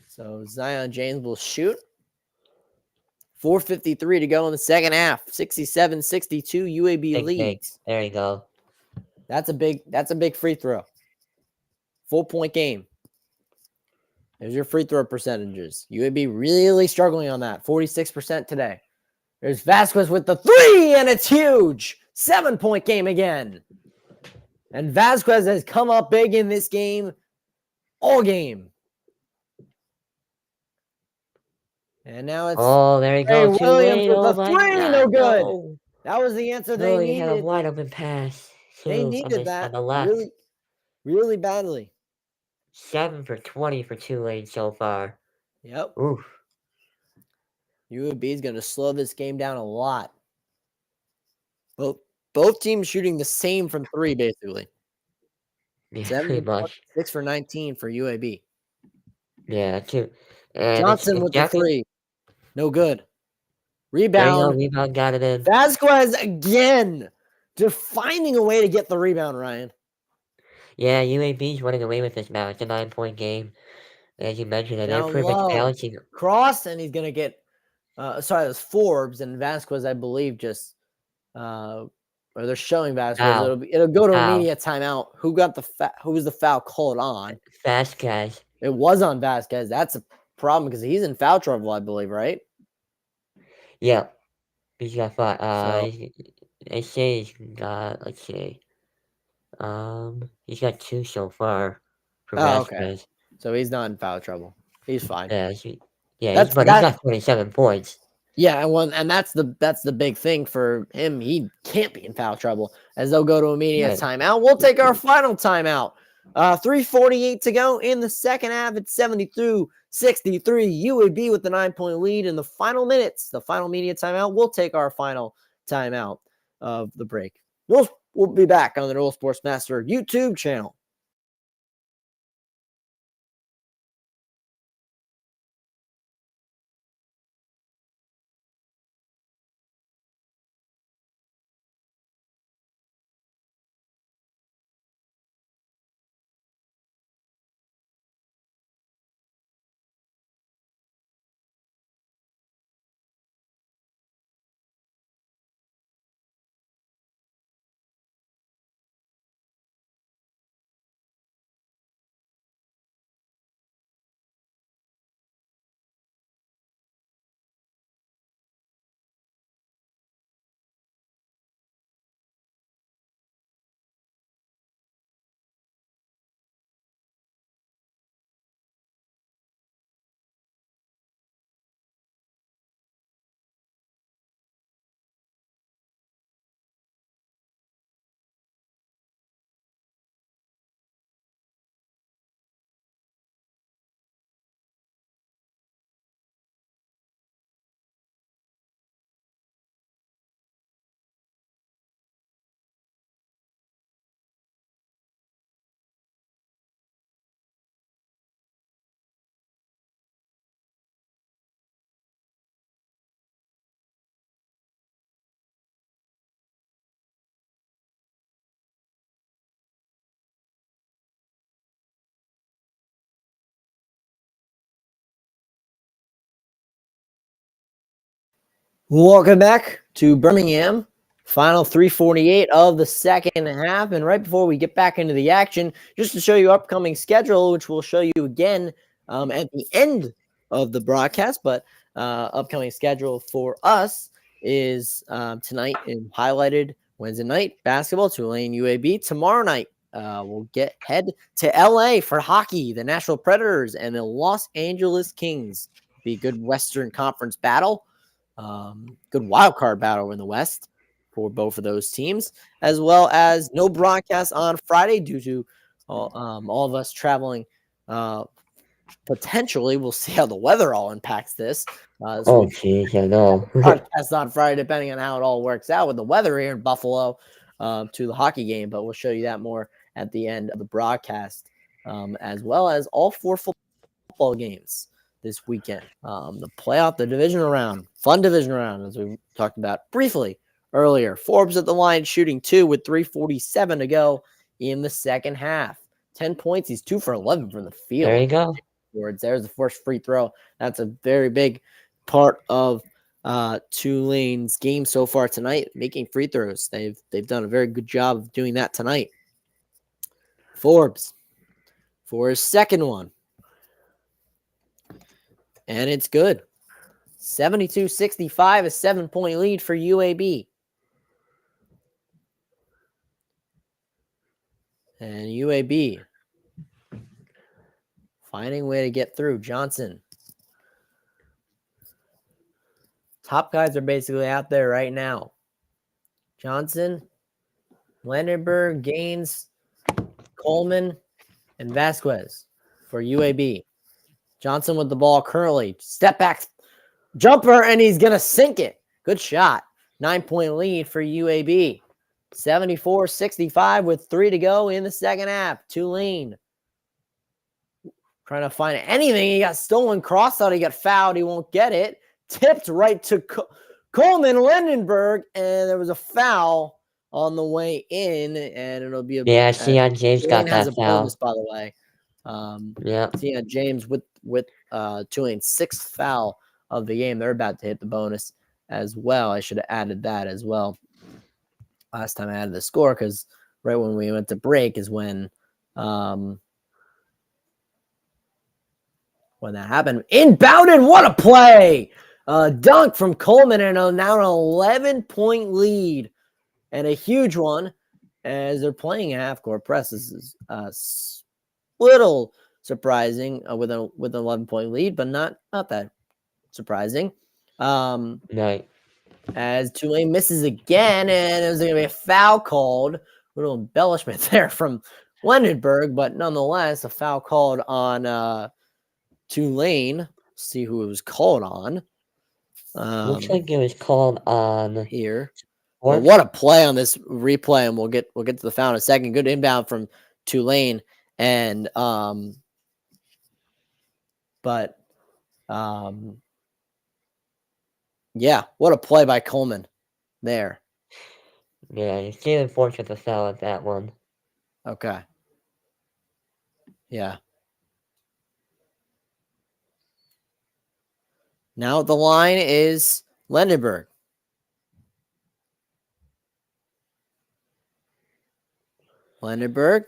So, Zion James will shoot. 4:53 to go in the second half. 67-62 UAB leads. There you go. That's a big free throw. 4-point game. There's your free throw percentages. UAB really struggling on that. 46% today. There's Vasquez with the 3, and it's huge. 7-point game again. And Vasquez has come up big in this game all game. And now it's there you go. Williams with the 3, no good. No. That was the answer they needed. He had a wide open pass. They needed that really, really badly. 7 for 20 for Tulane so far. Yep. Oof. UAB is going to slow this game down a lot. Both teams shooting the same from 3, basically. Yeah, 7 for 6 for 19 for UAB. Yeah, two. And Johnson with the Jackson. three. No good. There you go. Rebound. Rebound got it in. Vasquez again. Just finding a way to get the rebound, Ryan. Yeah, UAB's running away with this now. It's a 9-point game. As you mentioned, and they're Down pretty much low. balancing. Cross, and he's going to get, sorry, it was Forbes, and Vasquez, I believe, just, or they're showing Vasquez. Foul. It'll go to Foul. immediate timeout. Who was the foul called on? Vasquez. It was on Vasquez. That's a problem because he's in foul trouble, I believe, right? Yeah. He's got 5. So, They say he's got, let's see. He's got 2 so far for okay. Vasquez. So he's not in foul trouble. He's fine. Yeah, That's- but he's got 27 points. Yeah, and that's the big thing for him. He can't be in foul trouble as they'll go to immediate Right. timeout. We'll take our final timeout. 3:48 to go in the second half. It's 72-63. UAB with the 9-point lead in the final minutes. The final media timeout. We'll take our final timeout of the break. We'll be back on the Noel Sports Master YouTube channel. Welcome back to Birmingham. Final 3:48 of the second half. And right before we get back into the action, just to show you upcoming schedule, which we'll show you again at the end of the broadcast. But upcoming schedule for us is tonight and highlighted Wednesday night basketball, Tulane UAB. Tomorrow night, we'll head to LA for hockey, the Nashville Predators and the Los Angeles Kings. Be a good Western Conference battle. Good wild card battle in the West for both of those teams, as well as no broadcast on Friday due to all of us traveling. Potentially, we'll see how the weather all impacts this. Oh, jeez, I know. Broadcast on Friday, depending on how it all works out with the weather here in Buffalo to the hockey game, but we'll show you that more at the end of the broadcast, as well as all 4 football games this weekend. The playoff, the divisional round, fun divisional round, as we talked about briefly earlier. Forbes at the line shooting 2 with 3:47 to go in the second half. 10 points. He's 2 for 11 from the field. There you go. There's the first free throw. That's a very big part of Tulane's game so far tonight, making free throws. They've done a very good job of doing that tonight. Forbes for his second one. And it's good. 72-65, a 7-point lead for UAB. And UAB finding a way to get through. Johnson. Top guys are basically out there right now. Johnson, Landenberg, Gaines, Coleman, and Vasquez for UAB. Johnson with the ball currently. Step back jumper, and he's going to sink it. Good shot. 9-point lead for UAB. 74-65 with 3 to go in the second half. Tulane trying to find anything. He got stolen, crossed out. He got fouled. He won't get it. Tipped right to Coleman Lindenberg, and there was a foul on the way in, and it'll be Yeah, Sion James got Tulane has that a bonus, foul. by the way. Yeah. Sion James with Tulane's 6th foul of the game. They're about to hit the bonus as well. I should have added that as well. Last time I added the score, because right when we went to break is when that happened. Inbounded, what a play! Dunk from Coleman, and now an 11-point lead, and a huge one as they're playing a half-court press. This is little surprising with an 11-point lead, but not that surprising. Right. As Tulane misses again, and there's going to be a foul called. Little embellishment there from Lindenberg, but nonetheless, a foul called on Tulane. See who it was called on. Looks like it was called on here. Well, what a play on this replay, and we'll get to the foul in a second. Good inbound from Tulane, and yeah, what a play by Coleman there. Yeah, he's Jalen Force with the foul at that one. Okay. Yeah. Now the line is Lindenberg. Lindenberg.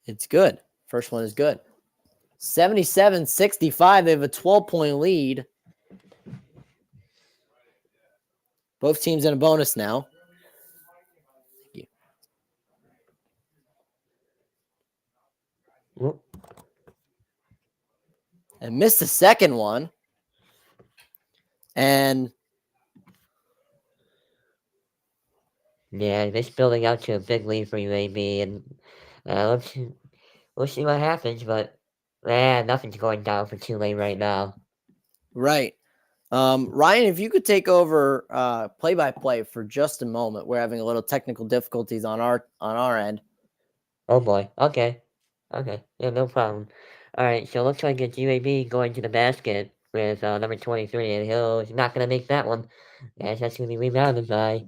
It's good. First one is good. 77-65. They have a 12-point lead. Both teams in a bonus now. Thank you. Whoop. And missed the second one. And yeah, this building out to a big lead for UAB, and we'll see what happens, but nothing's going down for Tulane right now. Right. Ryan, if you could take over play-by-play for just a moment. We're having a little technical difficulties on our end. Oh boy. Okay. Yeah, no problem. All right. So it looks like it's UAB going to the basket with number 23, and he's not going to make that one. As that's going to be rebounded by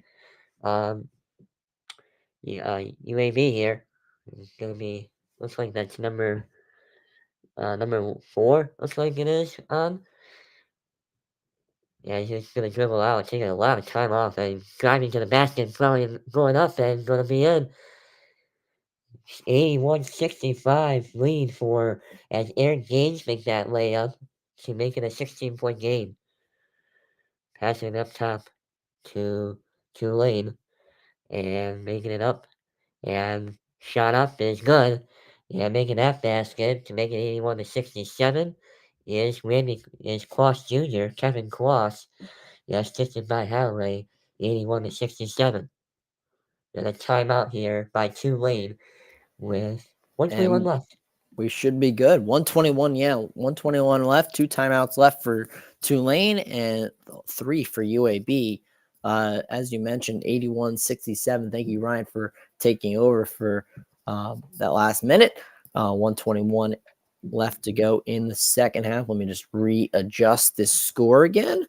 UAB here. It's going to be, looks like that's number 4. Looks like it is. Yeah, he's just going to dribble out, taking a lot of time off, and driving to the basket, probably going up and going to be in. 81-65 lead as Aaron Gaines makes that layup to make it a 16-point game. Passing it up top to Tulane and making it up. And shot up is good. Yeah, making that basket to make it 81-67 is Quass Jr., Kevin Quass. Yeah, assisted by Hallway, 81-67. And a timeout here by Tulane with 1:21 left. We should be good. 121, 121 left. 2 timeouts left for Tulane and 3 for UAB. As you mentioned, 81-67. Thank you, Ryan, for taking over for that last minute. 121 left to go in the second half. Let me just readjust this score again.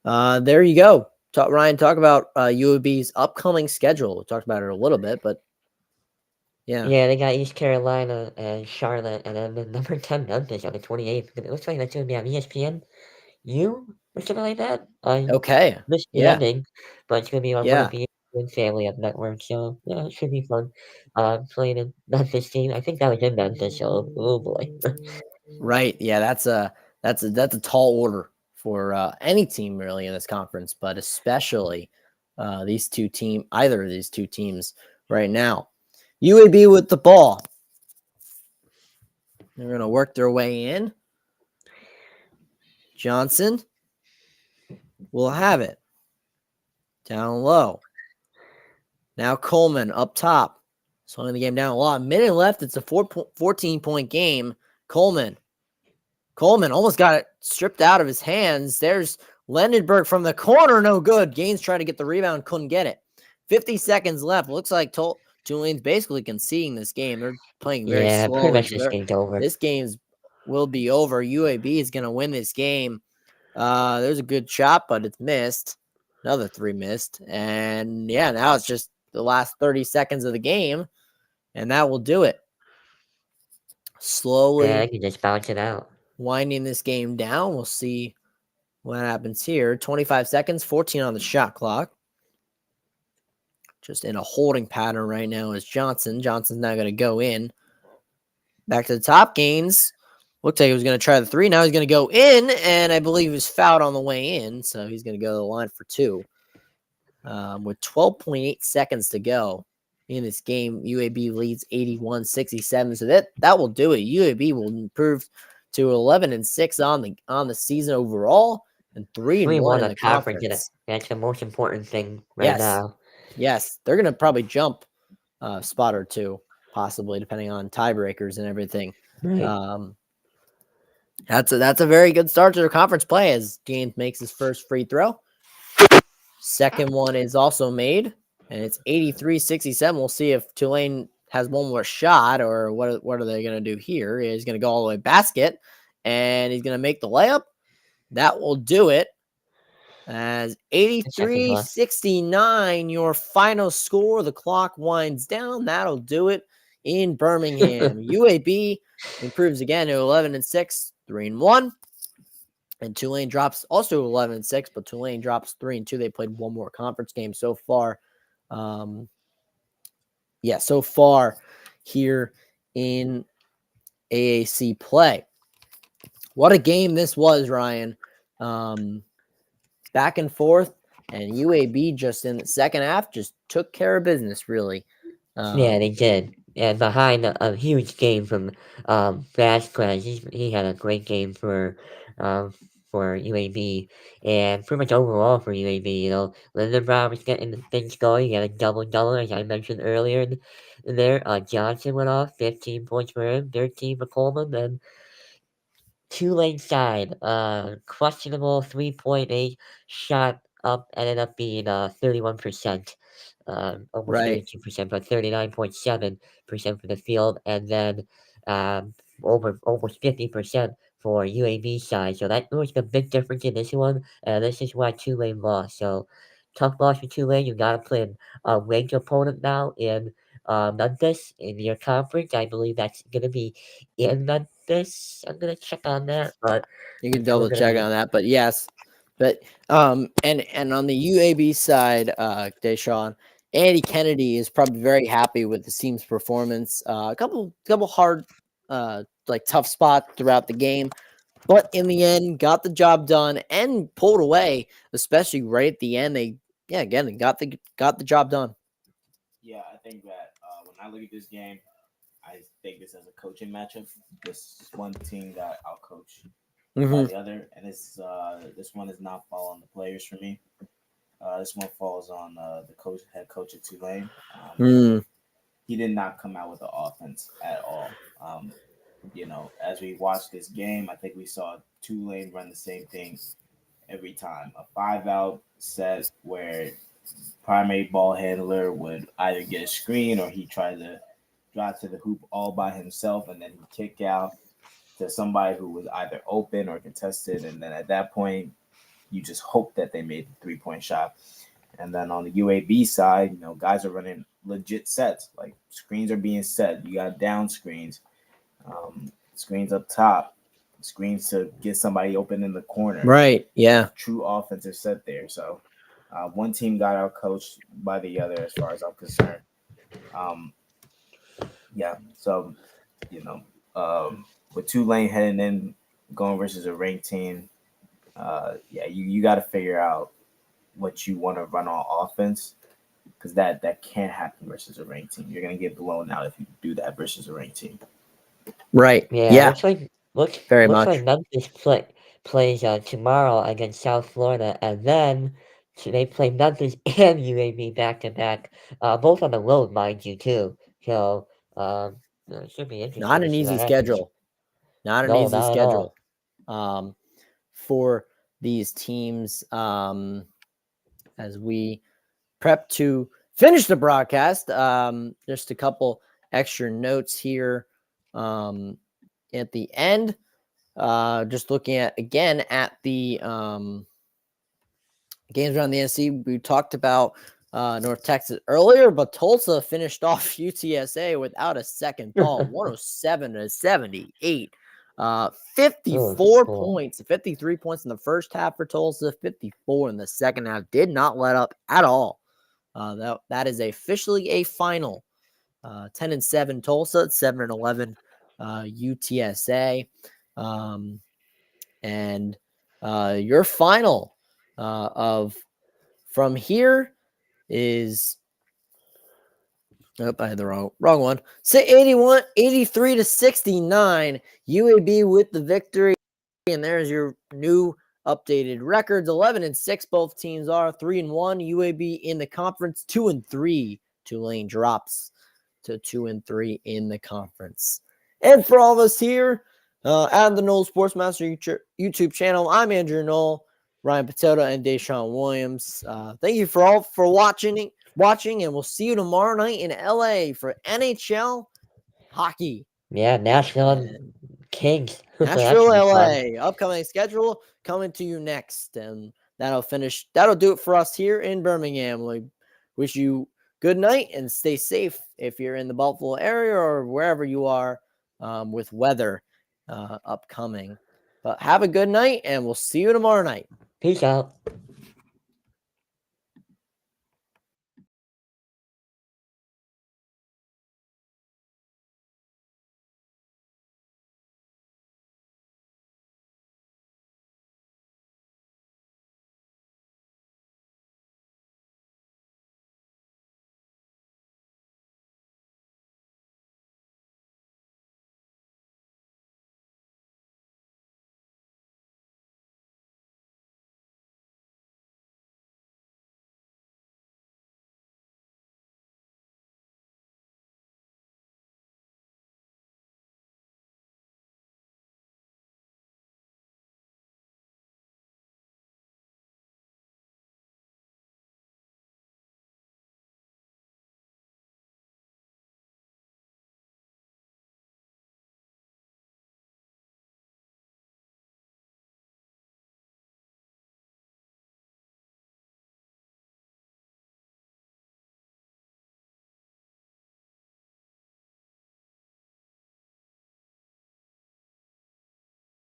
There you go. Ryan, talk about UAB's upcoming schedule. We talked about it a little bit, but yeah, they got East Carolina and Charlotte, and then the number 10 Memphis on the 28th. It looks like that's going to be on ESPN or something like that. Okay. Missed the ending, but it's going to be on one of the ESPN family of networks. So yeah, it should be fun. Playing in Memphis team. I think that was in Memphis. So oh boy. Right. Yeah, that's a tall order for any team really in this conference, but especially either of these two teams right now. UAB with the ball. They're going to work their way in. Johnson will have it. Down low. Now Coleman up top. Slowing the game down a lot. Minute left. It's a 14-point game. Coleman almost got it stripped out of his hands. There's Lindenberg from the corner. No good. Gaines tried to get the rebound. Couldn't get it. 50 seconds left. Looks like Tulane's basically conceding this game. They're playing very Yeah, pretty slowly. much this game's over. This game's will be over. UAB is going to win this game. There's a good shot, but it's missed. Another 3 missed. And yeah, now it's just the last 30 seconds of the game, and that will do it. Slowly Yeah, I can just bounce it out. winding this game down. We'll see what happens here. 25 seconds, 14 on the shot clock. Just in a holding pattern right now is Johnson. Johnson's not going to go in. Back to the top. Gaines. Looked like he was going to try the 3. Now he's going to go in, and I believe he was fouled on the way in, so he's going to go to the line for 2. With 12.8 seconds to go in this game, UAB leads 81-67. So that will do it. UAB will improve to 11-6 on the season overall, and 3-1 in the conference. That's the most important thing right now. Yes, they're going to probably jump a spot or 2, possibly, depending on tiebreakers and everything. Right. That's a very good start to their conference play as Gaines makes his first free throw. Second one is also made, and it's 83-67. We'll see if Tulane has one more shot, or what are they going to do here? He's going to go all the way basket, and he's going to make the layup. That will do it. As 83-69, your final score. The clock winds down. That'll do it in Birmingham. UAB improves again to 11-6, 3-1. And Tulane drops also 11-6, but Tulane drops 3-2. They played one more conference game so far. So far here in AAC play. What a game this was, Ryan. Back and forth, and UAB just in the second half just took care of business, really. Yeah, they did. And behind a huge game from Vasquez, he had a great game for UAB, and pretty much overall for UAB. You know, Lyndon Brown was getting things going. He had a double-double, as I mentioned earlier. There, Johnson went off, 15 points for him, 13 for Coleman, and Tulane side, questionable 3.8 shot up, ended up being 31%, almost Right. 32%, but 39.7% for the field, and then over almost 50% for UAB side. So that was the big difference in this one, and this is why Tulane lost. So tough loss for Tulane. You got to play a ranked opponent now in Memphis in your conference. I believe that's going to be in Memphis. I'm going to check on that, but you can double check on that. But yes, but and on the UAB side, Deshaun, Andy Kennedy is probably very happy with the team's performance. A couple hard, tough spots throughout the game, but in the end, got the job done and pulled away, especially right at the end. They got the job done. Yeah, I think that when I look at this game, I think this as a coaching matchup. This one team got outcoached by the other, and this one is not fall on the players for me. This one falls on the head coach of Tulane. He did not come out with the offense at all. As we watched this game, I think we saw Tulane run the same thing every time. A 5-out set where primary ball handler would either get a screen or he tried to drive to the hoop all by himself, and then he'd kick out to somebody who was either open or contested. And then at that point, you just hope that they made the 3-point shot. And then on the UAB side, guys are running legit sets. Like screens are being set. You got down screens, screens up top, screens to get somebody open in the corner. Right. Yeah. True offensive set there. So one team got out coached by the other, as far as I'm concerned. So with Tulane heading in, going versus a ranked team, you got to figure out what you want to run on offense, because that can't happen versus a ranked team. You're gonna get blown out if you do that versus a ranked team. Right. Yeah. Looks very much. much. Like Memphis plays tomorrow against South Florida, and then they play Memphis and UAB back to back, both on the road, mind you, too. So it should be interesting. Not an easy schedule. Not an easy schedule. For these teams, as we prep to finish the broadcast, just a couple extra notes here at the end. Just looking at again at the games around the NC. We talked about North Texas earlier, but Tulsa finished off UTSA without a second ball, 107-78. 54 points, 53 points in the first half for Tulsa, 54 in the second half. Did not let up at all. That is officially a final. 10-7 Tulsa, 7-11 UTSA. And your final of from here is I had the wrong one. Say 83-69. UAB with the victory. And there's your new updated records. 11-6 both teams are. 3-1 UAB in the conference. 2-3 Tulane drops to 2-3 in the conference. And for all of us here at the Knoll Sportsmaster YouTube channel, I'm Andrew Knoll, Ryan Patota, and Deshaun Williams. Thank you for watching, and we'll see you tomorrow night in LA for NHL hockey. Yeah, Nashville Kings. Nashville, LA. Upcoming schedule coming to you next. And that'll do it for us here in Birmingham. We wish you good night and stay safe if you're in the Buffalo area or wherever you are with weather upcoming. But have a good night, and we'll see you tomorrow night. Peace out.